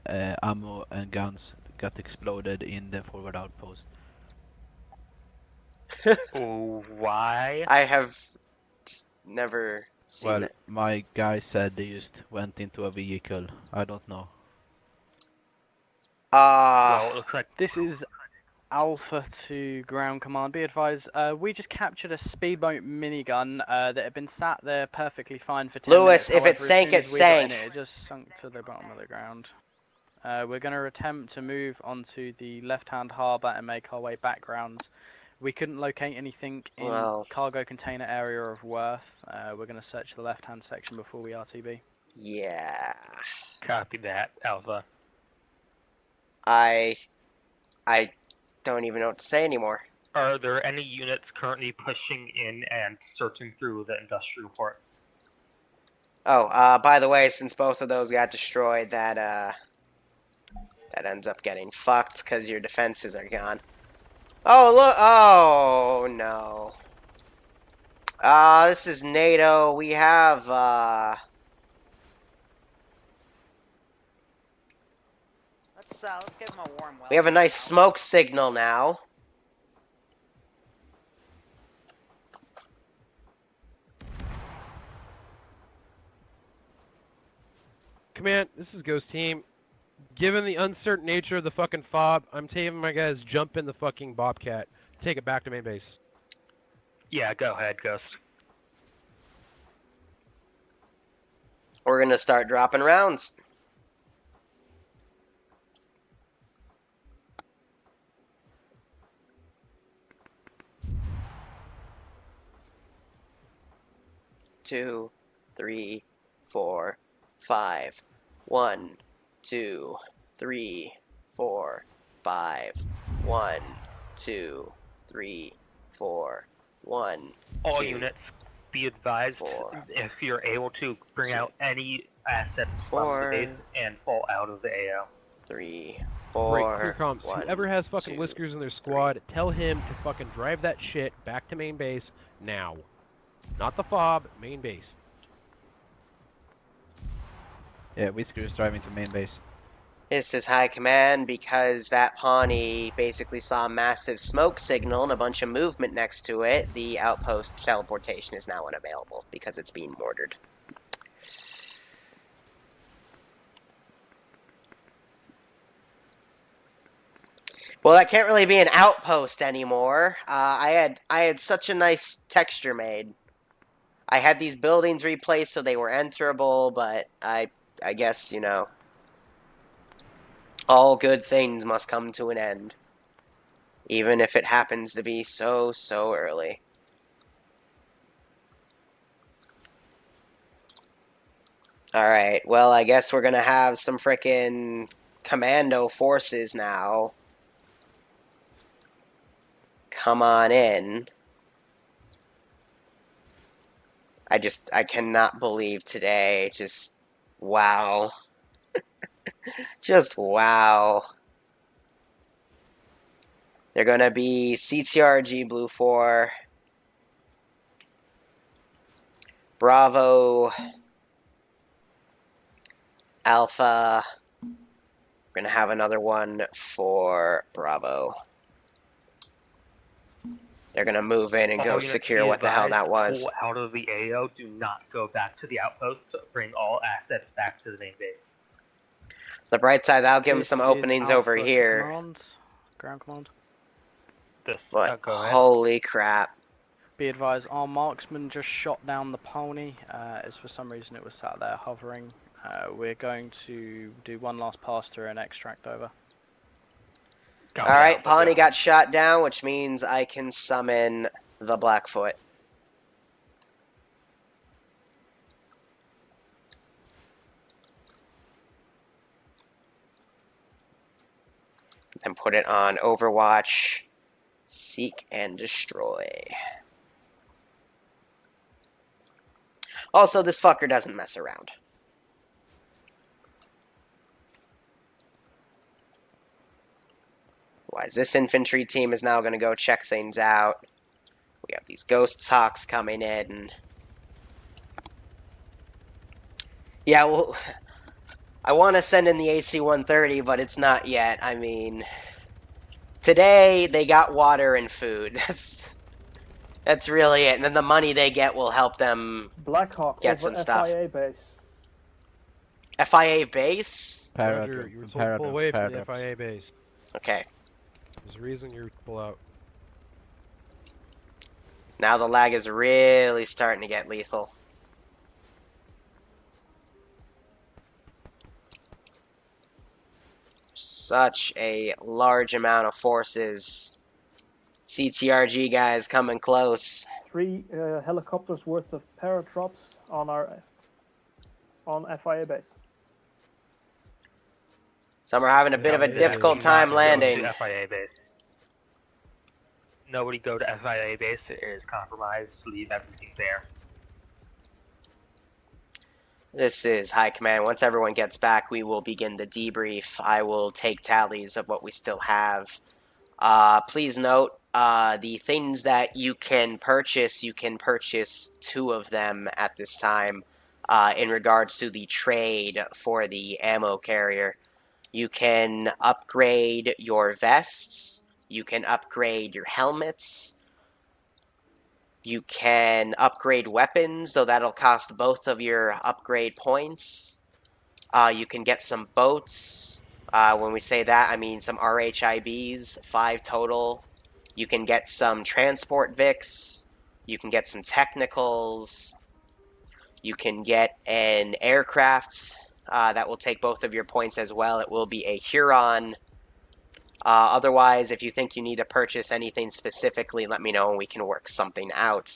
the ammo and guns got exploded in the forward outpost. Oh, why? I have just never seen Well, it. my guy said they just went into a vehicle. I don't know. Well, it looks like This is Alpha to ground command. Be advised, we just captured a speedboat minigun that had been sat there perfectly fine for 10 Lewis, minutes. if it However, as sank, soon it as we got in sank. it just sunk to the bottom of the ground. We're going to attempt to move onto the left-hand harbour and make our way background. We couldn't locate anything in Well. cargo container area of worth. We're going to search the left-hand section before we RTB. Yeah. copy that, Alpha. I don't even know what to say anymore. Are there any units currently pushing in and searching through the industrial port? Oh, by the way, since both of those got destroyed, that ends up getting fucked because your defenses are gone. Oh, look! Oh, no. This is NATO. We have, Let's give him a warm welcome. we have a nice smoke signal now. Command, this is Ghost Team. Given the uncertain nature of the fucking fob, I'm taking my guys jump in the fucking Bobcat. Take it back to main base. Yeah, go ahead, Ghost. We're gonna start dropping rounds. Two, 3, 4, 5. 1, 2, 3, 4, 5. 1, 2, 3, 4. 1. All 2, units, be advised, 4, if you're able to bring 2, out any assets from 4, the base and fall out of the AO. 3, Right, 4. clear comms. 1, Whoever has fucking 2, whiskers in their squad, tell him to fucking drive that shit back to main base now. Not the fob, main base. Yeah, Whisker is driving to main base. This is High Command because that Pawnee basically saw a massive smoke signal and a bunch of movement next to it. The outpost teleportation is now unavailable because it's being mortared. Well, that can't really be an outpost anymore. I had such a nice texture made. I had these buildings replaced so they were enterable, but I guess, you know, all good things must come to an end. Even if it happens to be so early. Alright, well, I guess we're gonna have some frickin' commando forces now. Come on in. I cannot believe today. Just, wow. Just wow. They're gonna be CTRG Blue 4, Bravo, Alpha. We're gonna have another one for Bravo. They're gonna move in and go secure what the hell that was. Pull out of the AO. Do not go back to the outpost. Bring all assets back to the main base. The bright side, I'll give them This some is openings over Alpha here. Command, ground command. But Go ahead. holy crap. Be advised, our marksman just shot down the pony. As for some reason it was sat there hovering. We're going to do one last pass through and extract over. Alright, Pawnee got shot down, which means I can summon the Blackfoot. And put it on Overwatch, Seek and Destroy. Also, this fucker doesn't mess around. Wise, this infantry team is now going to go check things out. We have these ghost hawks coming in. Yeah, well, I want to send in the AC-130, but it's not yet. I mean, today they got water and food. That's really it. And then the money they get will help them Blackhawk get over some stuff. FIA base. FIA base? Roger, you were told to pull away from the FIA base. Okay. There's a reason you're to pull out. Now the lag is really starting to get lethal. Such a large amount of forces. CTRG guys coming close. 3 helicopters worth of paratrops on FIA base. Some are having a bit of a difficult time landing. FIA base. Nobody go to FIA base. It is compromised. Leave everything there. This is High Command. Once everyone gets back, we will begin the debrief. I will take tallies of what we still have. Please note, the things that you can purchase 2 of them at this time in regards to the trade for the ammo carrier. You can upgrade your vests. You can upgrade your helmets. You can upgrade weapons, so that'll cost both of your upgrade points. You can get some boats. When we say that, I mean some RHIBs, 5 total. You can get some transport Vics. You can get some technicals. You can get an aircraft that will take both of your points as well. It will be a Huron. Otherwise, if you think you need to purchase anything specifically, let me know and we can work something out.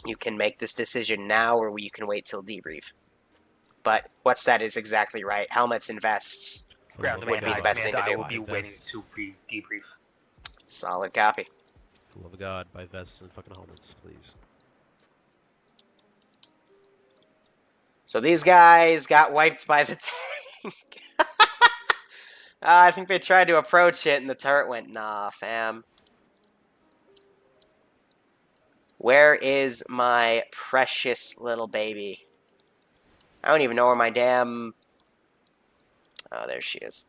You can make this decision now or you can wait till debrief. But what's that is exactly right. Helmets and vests would be the best thing to do. I will be waiting to debrief. Solid copy. For the love of God, buy vests and fucking helmets, please. So these guys got wiped by the tank. I think they tried to approach it and the turret went, nah, fam. Where is my precious little baby? I don't even know where my damn... Oh, there she is.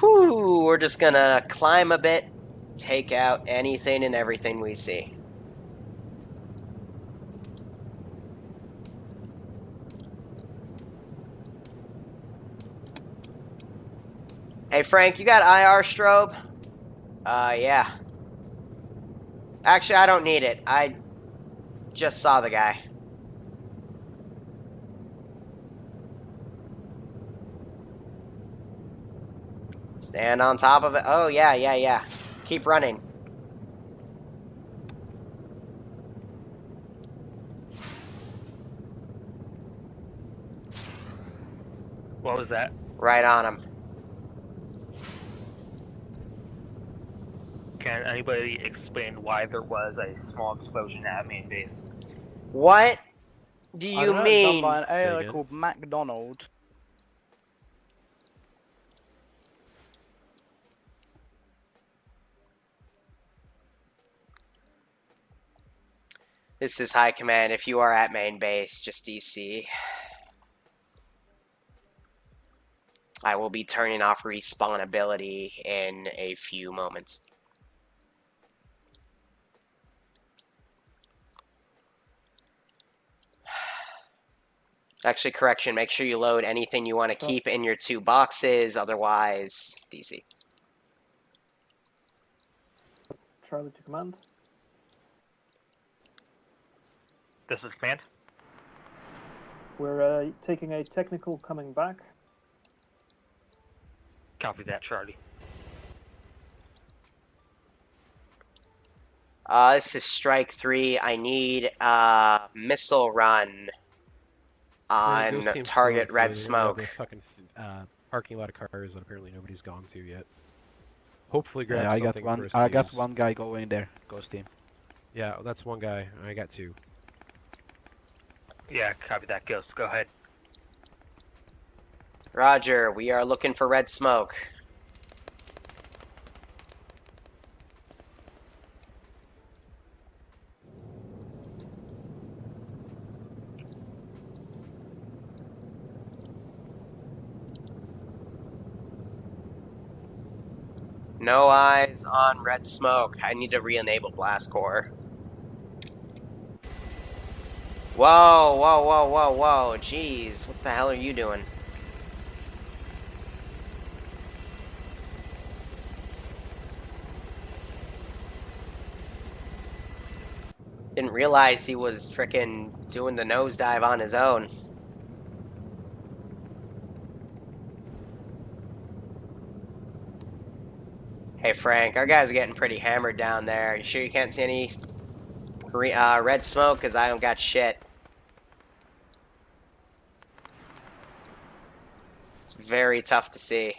Whew, we're just gonna climb a bit, take out anything and everything we see. Hey, Frank, you got IR strobe? Yeah. Actually, I don't need it. I just saw the guy. Stand on top of it. Oh, yeah. Keep running. What was that? Right on him. Can anybody explain why there was a small explosion at main base? What do I you don't know, it's done by mean? an AI again? called McDonald. This is High Command. If you are at main base, just DC. I will be turning off respawn ability in a few moments. Actually, correction, make sure you load anything you want to keep in your 2 boxes, otherwise, DC. Charlie to command. This is command. We're taking a technical coming back. Copy that, Charlie. This is Strike 3. I need a missile run Yeah, Ghost on Team's target still red included. smoke. We have a fucking parking lot of cars that apparently nobody's gone through yet. Hopefully grab I got something one. for us I to got use. one guy going there. Ghost team. Yeah, that's one guy. I got 2. Yeah, copy that, Ghost. Go ahead. Roger, we are looking for red smoke. No eyes on red smoke. I need to re-enable blast core. Whoa. Jeez, what the hell are you doing? Didn't realize he was frickin' doing the nosedive on his own. Hey Frank, our guys are getting pretty hammered down there. You sure you can't see any red smoke? Because I don't got shit. It's very tough to see.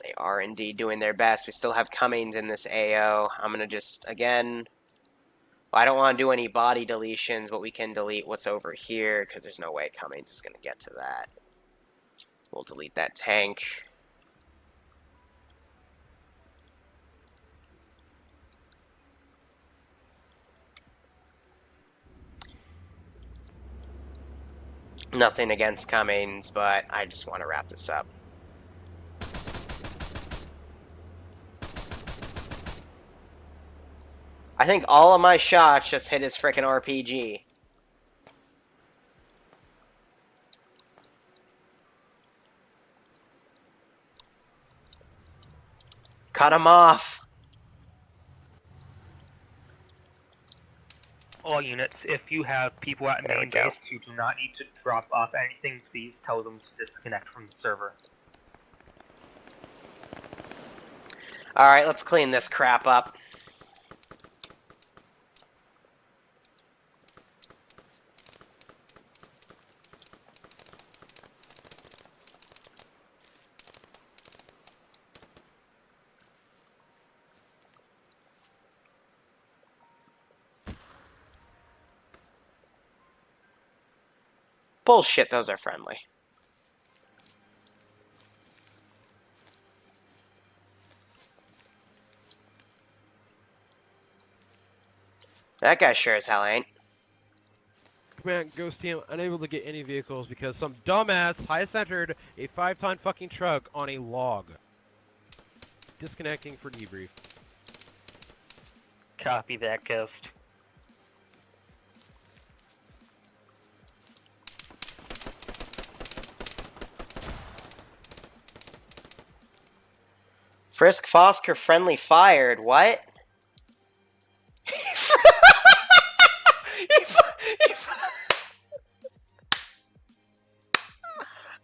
They are indeed doing their best. We still have Cummings in this AO. I'm going to just, again... Well, I don't want to do any body deletions, but we can delete what's over here, because there's no way Cummings is going to get to that. We'll delete that tank. Nothing against Cummings, but I just want to wrap this up. I think all of my shots just hit his frickin' RPG. Cut him off. All units, if you have people at There we main go. base who do not need to drop off anything, please tell them to disconnect from the server. Alright, let's clean this crap up. Bullshit, those are friendly. That guy sure as hell ain't. Command, Ghost Team, unable to get any vehicles because some dumbass high-centered a 5-ton fucking truck on a log. Disconnecting for debrief. Copy that, Ghost. Frisk Fosker friendly fired. What?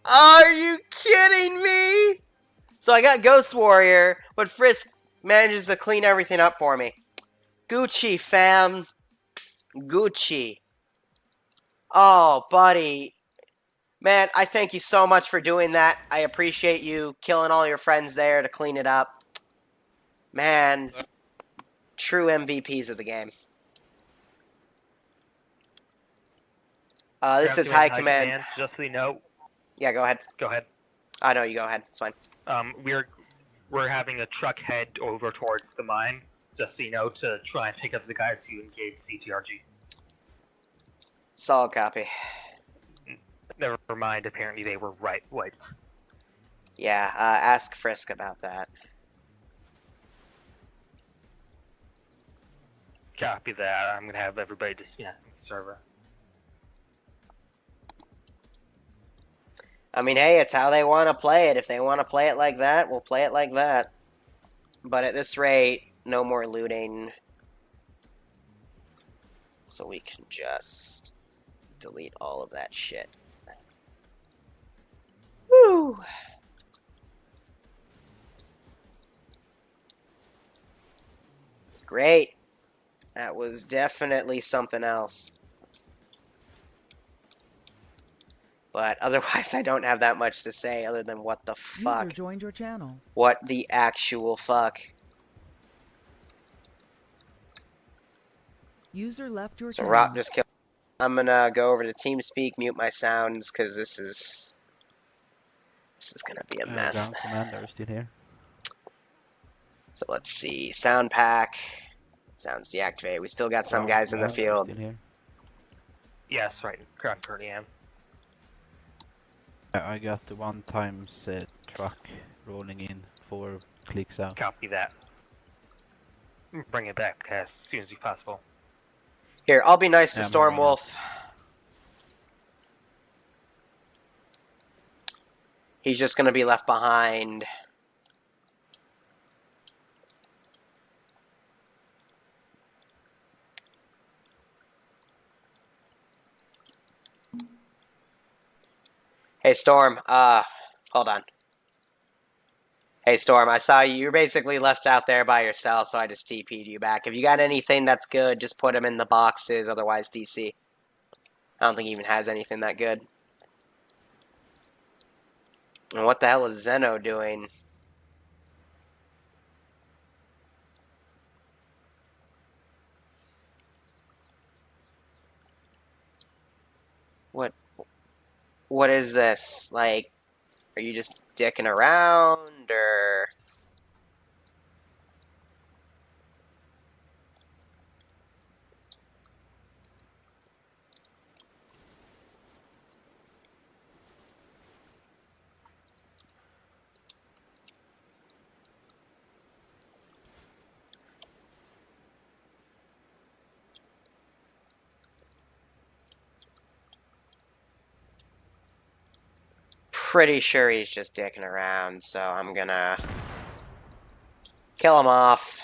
Are you kidding me? So I got Ghost Warrior, but Frisk manages to clean everything up for me. Gucci, fam. Gucci. Oh, buddy. Man, I thank you so much for doing that. I appreciate you killing all your friends there to clean it up. Man, true MVPs of the game. This is High Command. Just so you know. Yeah, go ahead. Go ahead. No, you go ahead. It's fine. We're having a truck head over towards the mine, just so you know, to try and pick up the guys who engaged CTRG. Solid copy. Never mind, apparently they were right. Yeah, ask Frisk about that. Copy that. I'm gonna have everybody disconnect from the server. I mean, hey, it's how they want to play it. If they want to play it like that, we'll play it like that. But at this rate, no more looting. So we can just delete all of that shit. Woo! It's great. That was definitely something else. But otherwise, I don't have that much to say other than what the fuck. User joined your channel. What the actual fuck. User left your So channel. Rob just killed. I'm gonna go over to TeamSpeak, mute my sounds, because this is gonna be a mess. Ground commander is still here. So let's see. Sound pack. Sounds deactivate. We still got some Ground guys in the commander is field. still here. Yes, right. Correct, currently am. I got the one-time truck rolling in 4 clicks out. Copy that. Bring it back as soon as possible. Here, I'll be nice to Yeah, Stormwolf. He's just gonna be left behind. Hey, Storm, hold on. Hey, Storm, I saw you. You're basically left out there by yourself, so I just TP'd you back. If you got anything that's good, just put them in the boxes, otherwise DC. I don't think he even has anything that good. And what the hell is Zeno doing? What is this? Like, are you just dicking around, or... Pretty sure he's just dicking around, so I'm gonna kill him off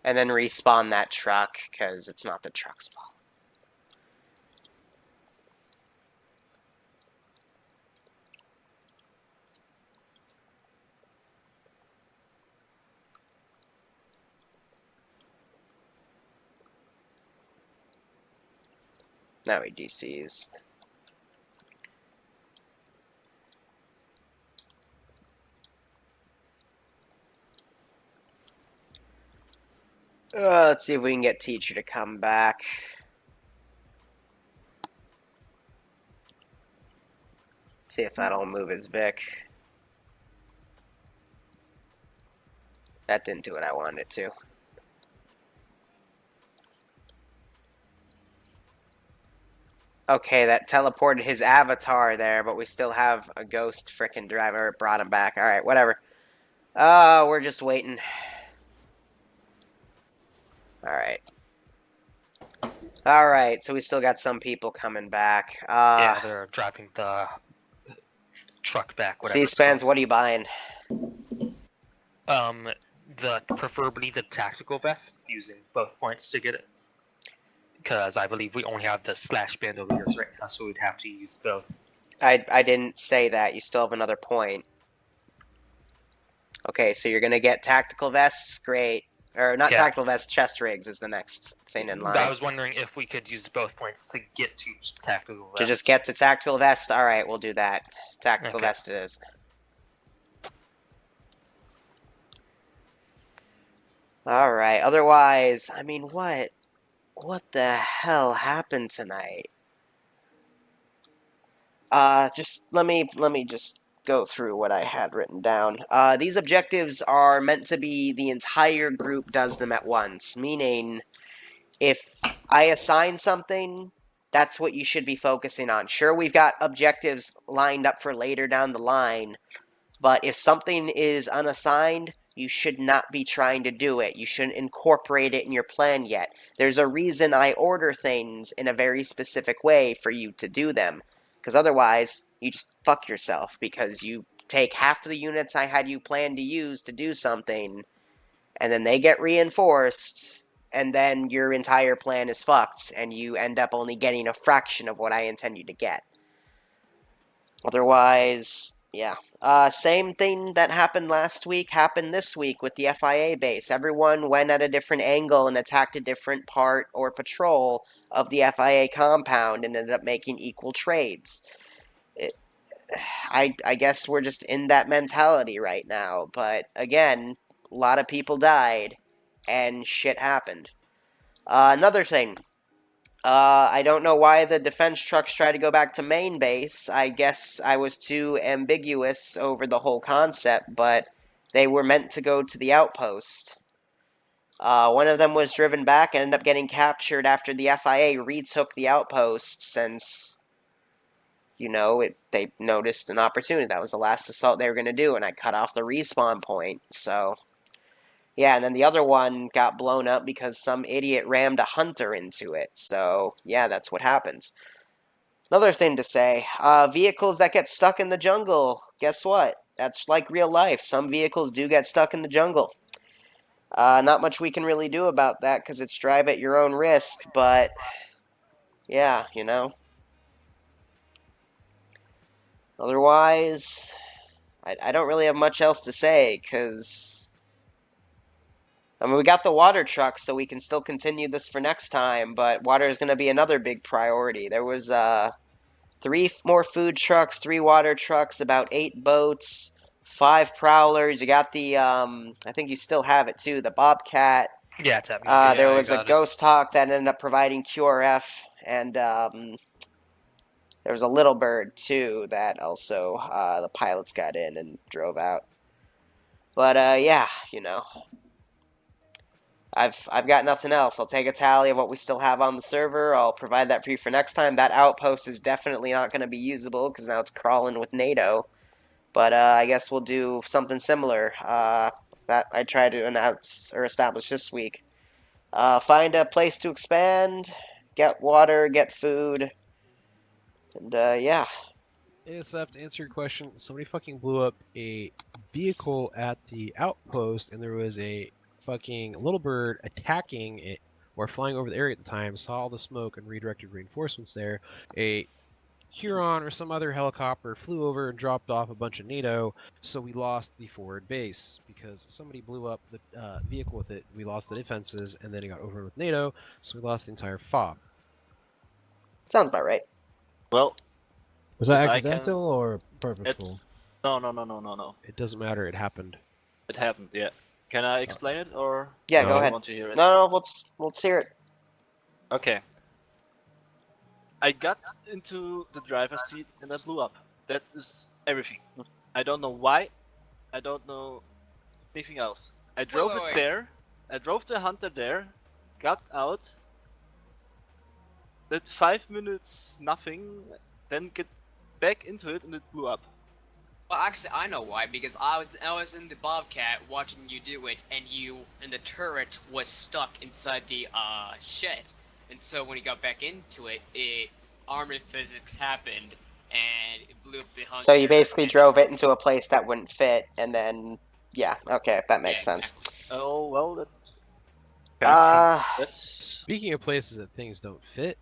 and then respawn that truck, because it's not the truck's fault. Now he DCs. Let's see if we can get Teacher to come back. See if that'll move his Vic. That didn't do what I wanted it to. Okay, that teleported his avatar there, but we still have a ghost frickin' driver. It brought him back. Alright, whatever. We're just waiting. Alright. Alright, so we still got some people coming back. Yeah, they're driving the truck back, whatever. C-Spans, what are you buying? Preferably the tactical vest, using both points to get it. Because I believe we only have the slash bandoliers right now, so we'd have to use both. I didn't say that. You still have another point. Okay, so you're gonna get tactical vests. Great. Or not Yeah. tactical vests, chest rigs is the next thing in line. I was wondering if we could use both points to get to tactical vest. To just get to tactical vest? Alright, we'll do that. Tactical Okay. vest it is. Alright, otherwise, I mean, what the hell happened tonight? Just let me just go through what I had written down. These objectives are meant to be the entire group does them at once, meaning if I assign something, that's what you should be focusing on. Sure, we've got objectives lined up for later down the line, but if something is unassigned, you should not be trying to do it. You shouldn't incorporate it in your plan yet. There's a reason I order things in a very specific way for you to do them. Because otherwise, you just fuck yourself. Because you take half of the units I had you plan to use to do something, and then they get reinforced, and then your entire plan is fucked, and you end up only getting a fraction of what I intend you to get. Otherwise, yeah. Same thing that happened last week happened this week with the FIA base. Everyone went at a different angle and attacked a different part or patrol of the FIA compound and ended up making equal trades. I guess we're just in that mentality right now. But again, a lot of people died and shit happened. Another thing. I don't know why the defense trucks try to go back to main base. I guess I was too ambiguous over the whole concept, but they were meant to go to the outpost. One of them was driven back and ended up getting captured after the FIA retook the outpost since, they noticed an opportunity. That was the last assault they were going to do, and I cut off the respawn point, so... Yeah, and then the other one got blown up because some idiot rammed a hunter into it. So, yeah, that's what happens. Another thing to say, vehicles that get stuck in the jungle, guess what? That's like real life. Some vehicles do get stuck in the jungle. Not much we can really do about that because it's drive at your own risk, but, yeah, Otherwise, I don't really have much else to say because... I mean, we got the water trucks, so we can still continue this for next time, but water is going to be another big priority. There was 3 more food trucks, 3 water trucks, about 8 boats, 5 prowlers. You got the, I think you still have it too, the Bobcat. Yeah, it's at me. There was a Ghost Hawk that ended up providing QRF, and there was a Little Bird too that also the pilots got in and drove out. But yeah, I've got nothing else. I'll take a tally of what we still have on the server. I'll provide that for you for next time. That outpost is definitely not going to be usable because now it's crawling with NATO. But I guess we'll do something similar that I try to announce or establish this week. Find a place to expand, get water, get food, and yeah. ASF, to answer your question, somebody fucking blew up a vehicle at the outpost, and there was a fucking little bird attacking it or flying over the area at the time, saw all the smoke and redirected reinforcements there. A Huron or some other helicopter flew over and dropped off a bunch of NATO, so we lost the forward base because somebody blew up the vehicle with it. We lost the defenses, and then it got over with NATO, so we lost the entire FOB. Sounds about right. Well, was that accidental or purposeful? No. It doesn't matter. It happened. It happened, yeah. Can I explain it, or yeah, do go you ahead. want to hear it? No, let's hear it. Okay. I got into the driver's seat and I blew up. That is everything. I don't know why. I don't know anything else. I drove it there. I drove the hunter there. Got out. Did 5 minutes nothing. Then get back into it and it blew up. Well, actually, I know why. Because I was in the Bobcat watching you do it, and the turret was stuck inside the shed. And so when you got back into it, armored physics happened, and it blew up the hunter. So you basically drove it into a place that wouldn't fit, and then Yeah, okay, that makes sense. Oh, well, that's... Speaking of places that things don't fit,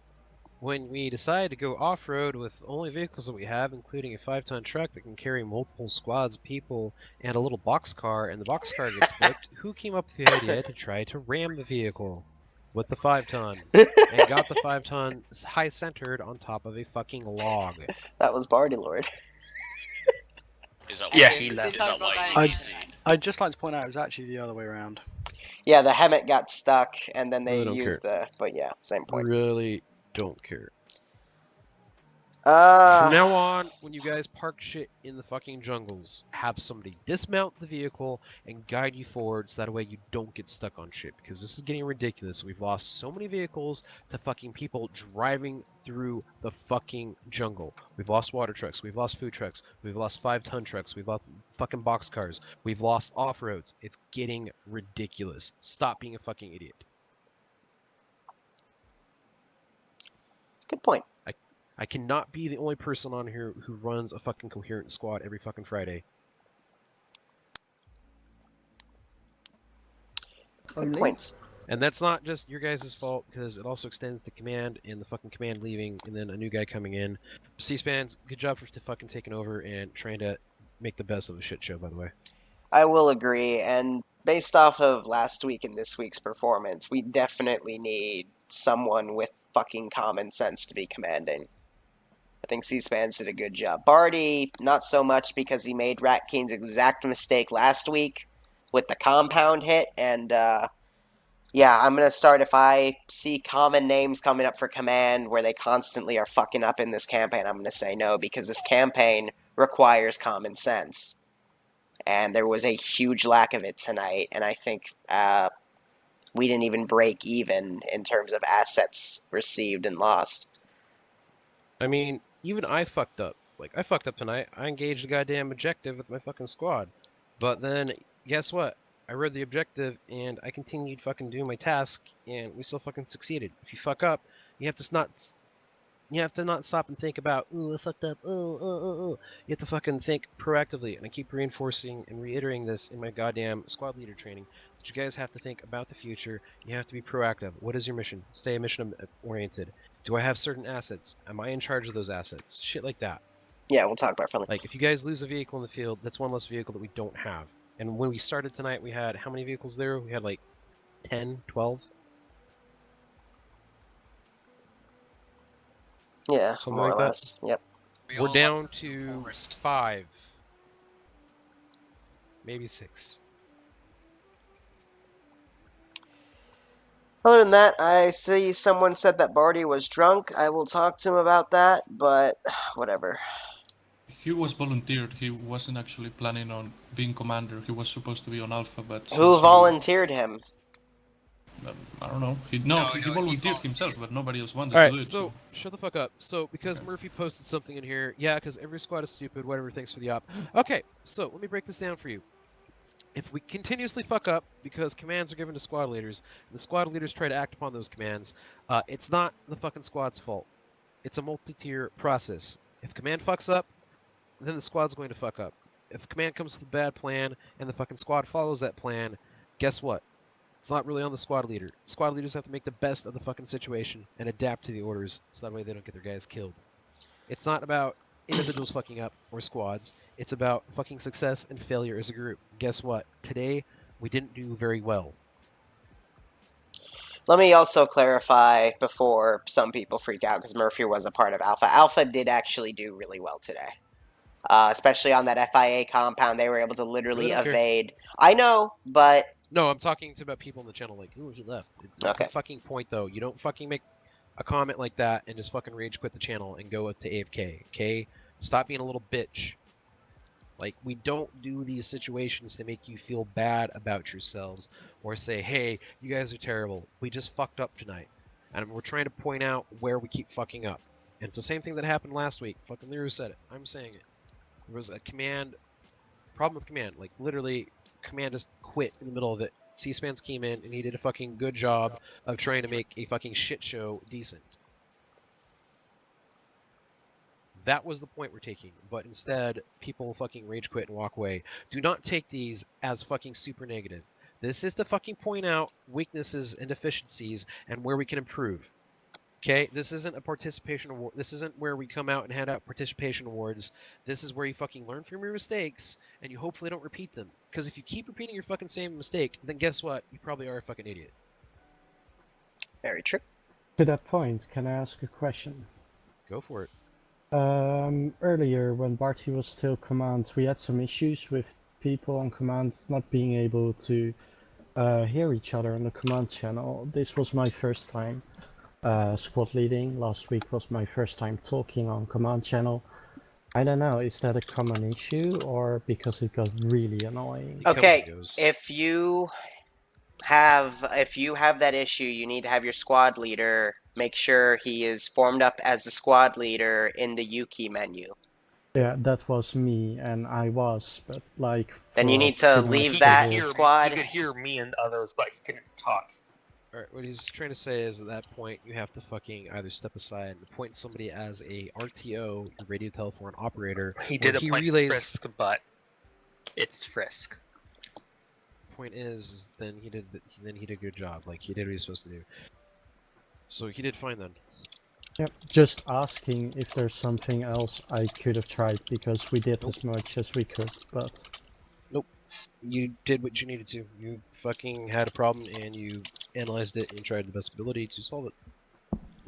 when we decide to go off-road with only vehicles that we have, including a 5-ton truck that can carry multiple squads of people and a little boxcar, and the boxcar gets booked, who came up with the idea to try to ram the vehicle with the 5-ton and got the 5-ton high-centered on top of a fucking log? That was Barty Lord. Is that Yeah. he left? Is that why? I'd just like to point out it was actually the other way around. Yeah, the Hemet got stuck, and then they Really don't used the... But yeah, same point. Really don't care. Uh, From now on, when you guys park shit in the fucking jungles, have somebody dismount the vehicle and guide you forward so that way you don't get stuck on shit, because this is getting ridiculous. We've lost so many vehicles to fucking people driving through the fucking jungle. We've lost water trucks, we've lost food trucks, we've lost 5-ton trucks, we've lost fucking boxcars, we've lost off-roads. It's getting ridiculous. Stop being a fucking idiot. Good point. I cannot be the only person on here who runs a fucking coherent squad every fucking Friday. Good points. And that's not just your guys' fault, because it also extends to command and the fucking command leaving and then a new guy coming in. C-SPANs, good job for fucking taking over and trying to make the best of a shit show, by the way. I will agree, and based off of last week and this week's performance, we definitely need someone with fucking common sense to be commanding. I think C-SPANs did a good job. Barty, not so much, because he made Rat King's exact mistake last week with the compound hit, and yeah, I'm going to start, if I see common names coming up for command where they constantly are fucking up in this campaign, I'm going to say no, because this campaign requires common sense. And there was a huge lack of it tonight, and I think we didn't even break even in terms of assets received and lost. I mean, even I fucked up. Like, I fucked up tonight. I engaged the goddamn objective with my fucking squad. But then, guess what? I read the objective, and I continued fucking doing my task, and we still fucking succeeded. If you fuck up, you have to not stop and think about, ooh, I fucked up, You have to fucking think proactively, and I keep reinforcing and reiterating this in my goddamn squad leader training, that you guys have to think about the future. You have to be proactive. What is your mission? Stay mission-oriented. Do I have certain assets? Am I in charge of those assets? Shit like that. Yeah, we'll talk about it friendly. Like, if you guys lose a vehicle in the field, that's one less vehicle that we don't have. And when we started tonight, we had how many vehicles there? We had like 10, 12? Yeah, something more like or that. less. Yep. We're down to 5. Maybe 6. Other than that, I see someone said that Barty was drunk. I will talk to him about that, but whatever. He was volunteered. He wasn't actually planning on being commander. He was supposed to be on Alpha, but... Who volunteered him? I don't know. He volunteered himself, but nobody else wanted Alright, to do it. so shut the fuck up. So, because Murphy posted something in here, yeah, because every squad is stupid, whatever, thanks for the op. Okay, so let me break this down for you. If we continuously fuck up because commands are given to squad leaders, and the squad leaders try to act upon those commands, it's not the fucking squad's fault. It's a multi-tier process. If command fucks up, then the squad's going to fuck up. If command comes with a bad plan, and the fucking squad follows that plan, guess what? It's not really on the squad leader. Squad leaders have to make the best of the fucking situation and adapt to the orders, so that way they don't get their guys killed. It's not about individuals fucking up or squads. It's about fucking success and failure as a group. Guess what? Today, we didn't do very well. Let me also clarify before some people freak out, because Murphy was a part of Alpha. Alpha did actually do really well today. Especially on that FIA compound, they were able to literally evade. I know, but... No, I'm talking about people in the channel like, ooh, he left. That's a fucking point, though. You don't fucking make a comment like that and just fucking rage quit the channel and go up to AFK, okay? Stop being a little bitch. Like, we don't do these situations to make you feel bad about yourselves or say, hey, you guys are terrible. We just fucked up tonight. And we're trying to point out where we keep fucking up. And it's the same thing that happened last week. Fucking Liru said it. I'm saying it. There was a problem with command. Like, literally, command just quit in the middle of it. C-SPANs came in, and he did a fucking good job of trying to make a fucking shit show decent. That was the point we're taking, but instead, people fucking rage quit and walk away. Do not take these as fucking super negative. This is to fucking point out weaknesses and deficiencies and where we can improve. Okay? This isn't a participation award. This isn't where we come out and hand out participation awards. This is where you fucking learn from your mistakes and you hopefully don't repeat them. Because if you keep repeating your fucking same mistake, then guess what? You probably are a fucking idiot. Very true. To that point, can I ask a question? Go for it. Earlier, when Barty was still command, we had some issues with people on command not being able to hear each other on the command channel. This was my first time squad leading. Last week was my first time talking on command channel. I don't know, is that a common issue or because it got really annoying? Okay, if you have that issue, you need to have your squad leader make sure he is formed up as the squad leader in the U-key menu. Yeah, that was me, and I was, but like... Then you need to leave that squad. You could hear me and others, but you couldn't talk. Alright, what he's trying to say is at that point, you have to fucking either step aside and appoint somebody as a RTO, radio telephone operator. He did appoint Frisk, but it's Frisk. Point is, then he did a good job. Like, he did what he was supposed to do. So he did fine then. Yep, just asking if there's something else I could have tried, because we did as much as we could, but... Nope. You did what you needed to. You fucking had a problem and you analyzed it and tried the best ability to solve it.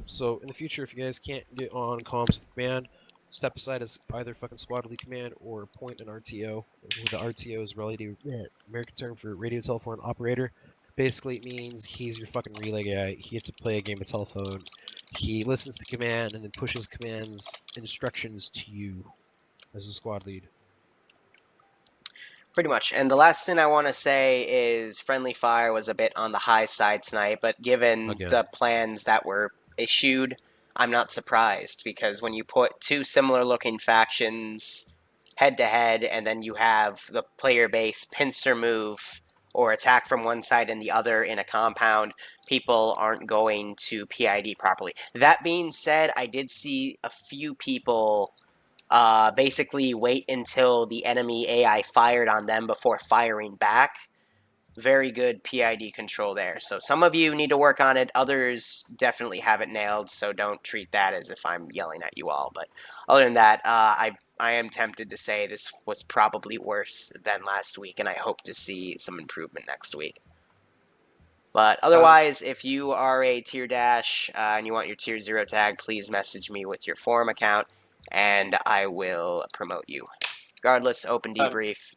So in the future, if you guys can't get on comms with the command, step aside as either fucking squad lead command or appoint an RTO. The RTO is relative American term for radio telephone operator. Basically, it means he's your fucking relay guy. He gets to play a game of telephone. He listens to command and then pushes commands instructions to you as a squad lead. Pretty much. And the last thing I want to say is friendly fire was a bit on the high side tonight, but given the plans that were issued, I'm not surprised, because when you put two similar looking factions head to head and then you have the player base pincer move or attack from one side and the other in a compound, people aren't going to PID properly. That being said, I did see a few people basically wait until the enemy AI fired on them before firing back. Very good PID control there. So some of you need to work on it. Others definitely have it nailed, so don't treat that as if I'm yelling at you all. But other than that, I am tempted to say this was probably worse than last week, and I hope to see some improvement next week. But otherwise, if you are a tier dash and you want your tier 0 tag, please message me with your forum account, and I will promote you. Regardless, open debrief.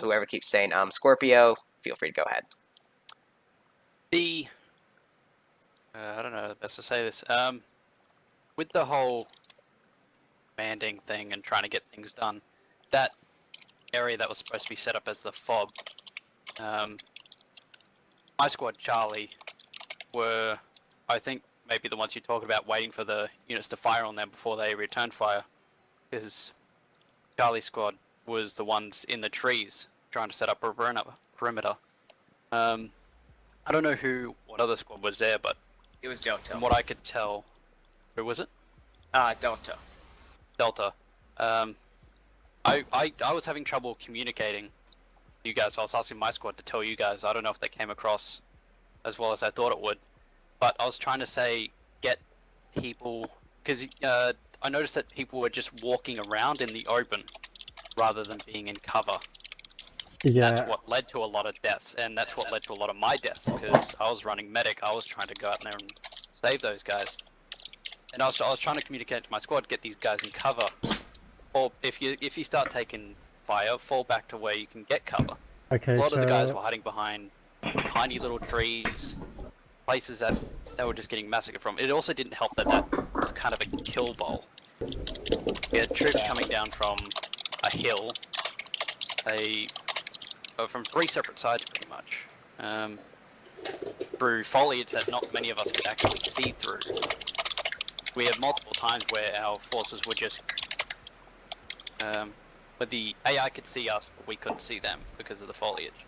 Whoever keeps saying Scorpio, feel free to go ahead. I don't know best to say this. With the whole commanding thing and trying to get things done, that area that was supposed to be set up as the fob, my squad Charlie were, I think, maybe the ones you talked about waiting for the units to fire on them before they returned fire, because Charlie's squad was the ones in the trees trying to set up a perimeter. I don't know what other squad was there, but it was Delta. From what I could tell, who was it? Delta. Delta. I was having trouble communicating with you guys. I was asking my squad to tell you guys. I don't know if that came across as well as I thought it would, but I was trying to say get people, because I noticed that people were just walking around in the open rather than being in cover. Yeah. That's what led to a lot of deaths, and that's what led to a lot of my deaths, because I was running medic. I was trying to go out there and save those guys, and I was trying to communicate to my squad, get these guys in cover, or if you start taking fire, fall back to where you can get cover. Okay, a lot of the guys were hiding behind tiny little trees, places that they were just getting massacred from. It also didn't help that was kind of a kill bowl. We had troops coming down from a hill, from 3 separate sides pretty much, through foliage that not many of us could actually see through. We had multiple times where our forces were just, where the AI could see us but we couldn't see them because of the foliage.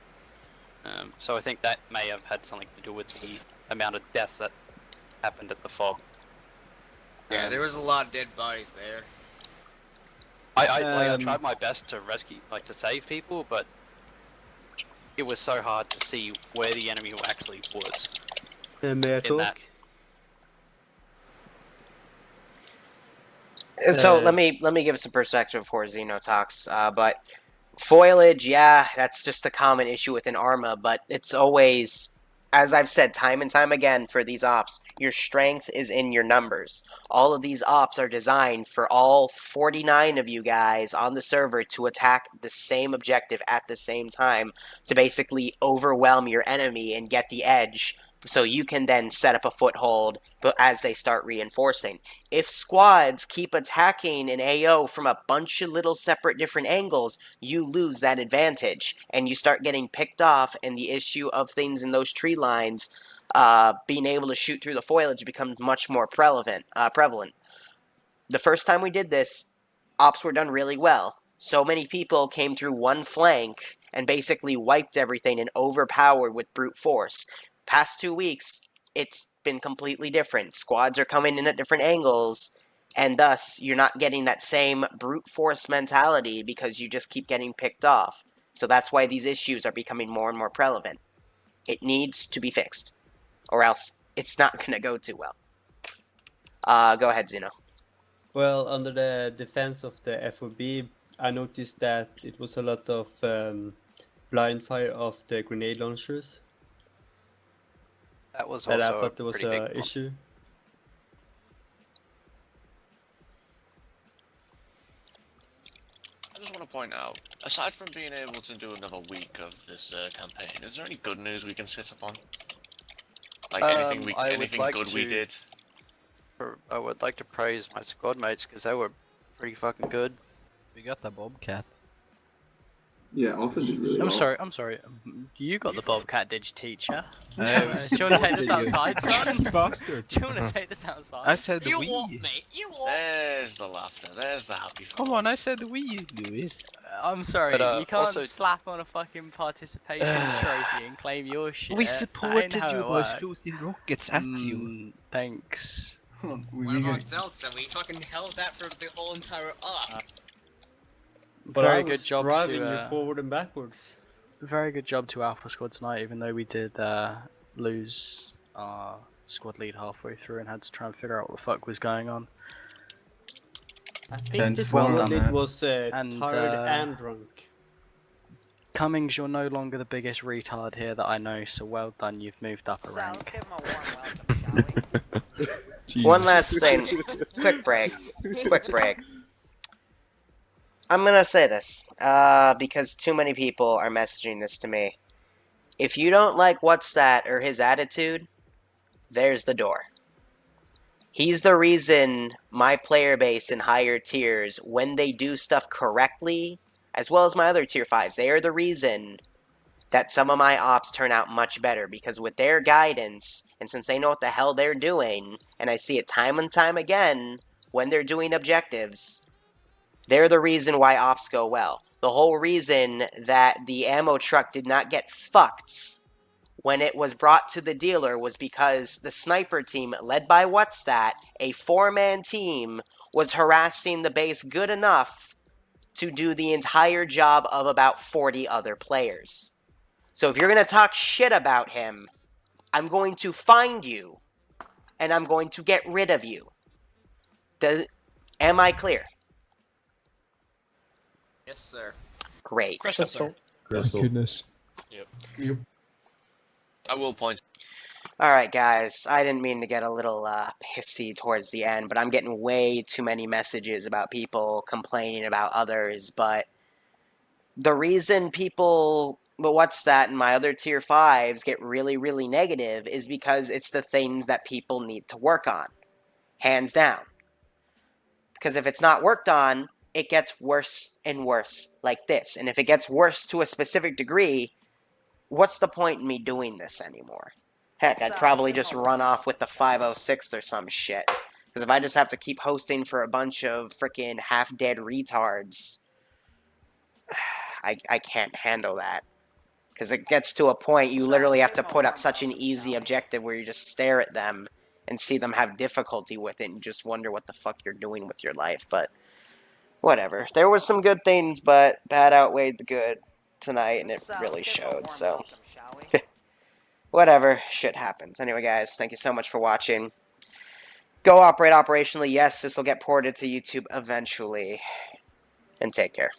So I think that may have had something to do with the amount of deaths that happened at the fob. Yeah, there was a lot of dead bodies there. I tried my best to rescue, to save people, but it was so hard to see where the enemy actually was. May I talk? So let me give some perspective before Xeno talks. But foliage, yeah, that's just a common issue within Arma, but it's always, as I've said time and time again for these ops, your strength is in your numbers. All of these ops are designed for all 49 of you guys on the server to attack the same objective at the same time to basically overwhelm your enemy and get the edge so you can then set up a foothold as they start reinforcing. If squads keep attacking an AO from a bunch of little separate different angles, you lose that advantage, and you start getting picked off, and the issue of things in those tree lines being able to shoot through the foliage becomes much more prevalent. The first time we did this, ops were done really well. So many people came through one flank and basically wiped everything and overpowered with brute force. Past 2 weeks, it's been completely different. Squads are coming in at different angles, and thus you're not getting that same brute force mentality because you just keep getting picked off. So that's why these issues are becoming more and more prevalent. It needs to be fixed, or else it's not going to go too well. Go ahead, Zeno. Well, under the defense of the FOB, I noticed that it was a lot of blind fire of the grenade launchers. That was I also thought there was pretty big an issue. I just want to point out, aside from being able to do another week of this campaign, is there any good news we can sit upon? Like anything good we did? I would like to praise my squad mates because they were pretty fucking good. We got the Bobcat. Yeah, Alpha did really well. I'm sorry. You got the Bobcat, did you, teacher? Do you want to take this outside, son? Bastard. Do you want to take this outside? I said You we. what, mate? You what? There's the laughter, there's the happy face. Come on, I said we, Lewis. I'm sorry, But, you can't also- slap on a fucking participation trophy and claim your shit. We That ain't supported how you it by works. shooting rockets at you. Thanks. What about Delta? We fucking held that for the whole entire up. But I Very was good job driving to you forward and backwards. very good job to Alpha Squad tonight, even though we did lose our squad lead halfway through and had to try and figure out what the fuck was going on. I think this squad lead was tired and drunk. Cummings, you're no longer the biggest retard here that I know, so well done, you've moved up a So rank. let's give him a warm welcome, shall we? One last thing. Quick break. I'm going to say this, because too many people are messaging this to me. If you don't like What's That or his attitude, there's the door. He's the reason my player base in higher tiers, when they do stuff correctly, as well as my other tier 5s, they are the reason that some of my ops turn out much better, because with their guidance, and since they know what the hell they're doing, and I see it time and time again when they're doing objectives, they're the reason why ops go well. The whole reason that the ammo truck did not get fucked when it was brought to the dealer was because the sniper team, led by What's That, a 4-man team, was harassing the base good enough to do the entire job of about 40 other players. So if you're going to talk shit about him, I'm going to find you, and I'm going to get rid of you. Am I clear? Yes, sir. Great. Crystal. Goodness. Yep. I will point. Alright, guys. I didn't mean to get a little pissy towards the end, but I'm getting way too many messages about people complaining about others, but the reason people... But What's That and my other tier 5s get really, really negative is because it's the things that people need to work on. Hands down. Because if it's not worked on, it gets worse and worse like this. And if it gets worse to a specific degree, what's the point in me doing this anymore? Heck, I'd probably just run off with the 506 or some shit. Because if I just have to keep hosting for a bunch of freaking half-dead retards, I can't handle that. Because it gets to a point you literally have to put up such an easy objective where you just stare at them and see them have difficulty with it and just wonder what the fuck you're doing with your life. But whatever. There was some good things, but bad outweighed the good tonight, and it really showed, so. Whatever. Shit happens. Anyway, guys, thank you so much for watching. Go operate operationally. Yes, this will get ported to YouTube eventually. And take care.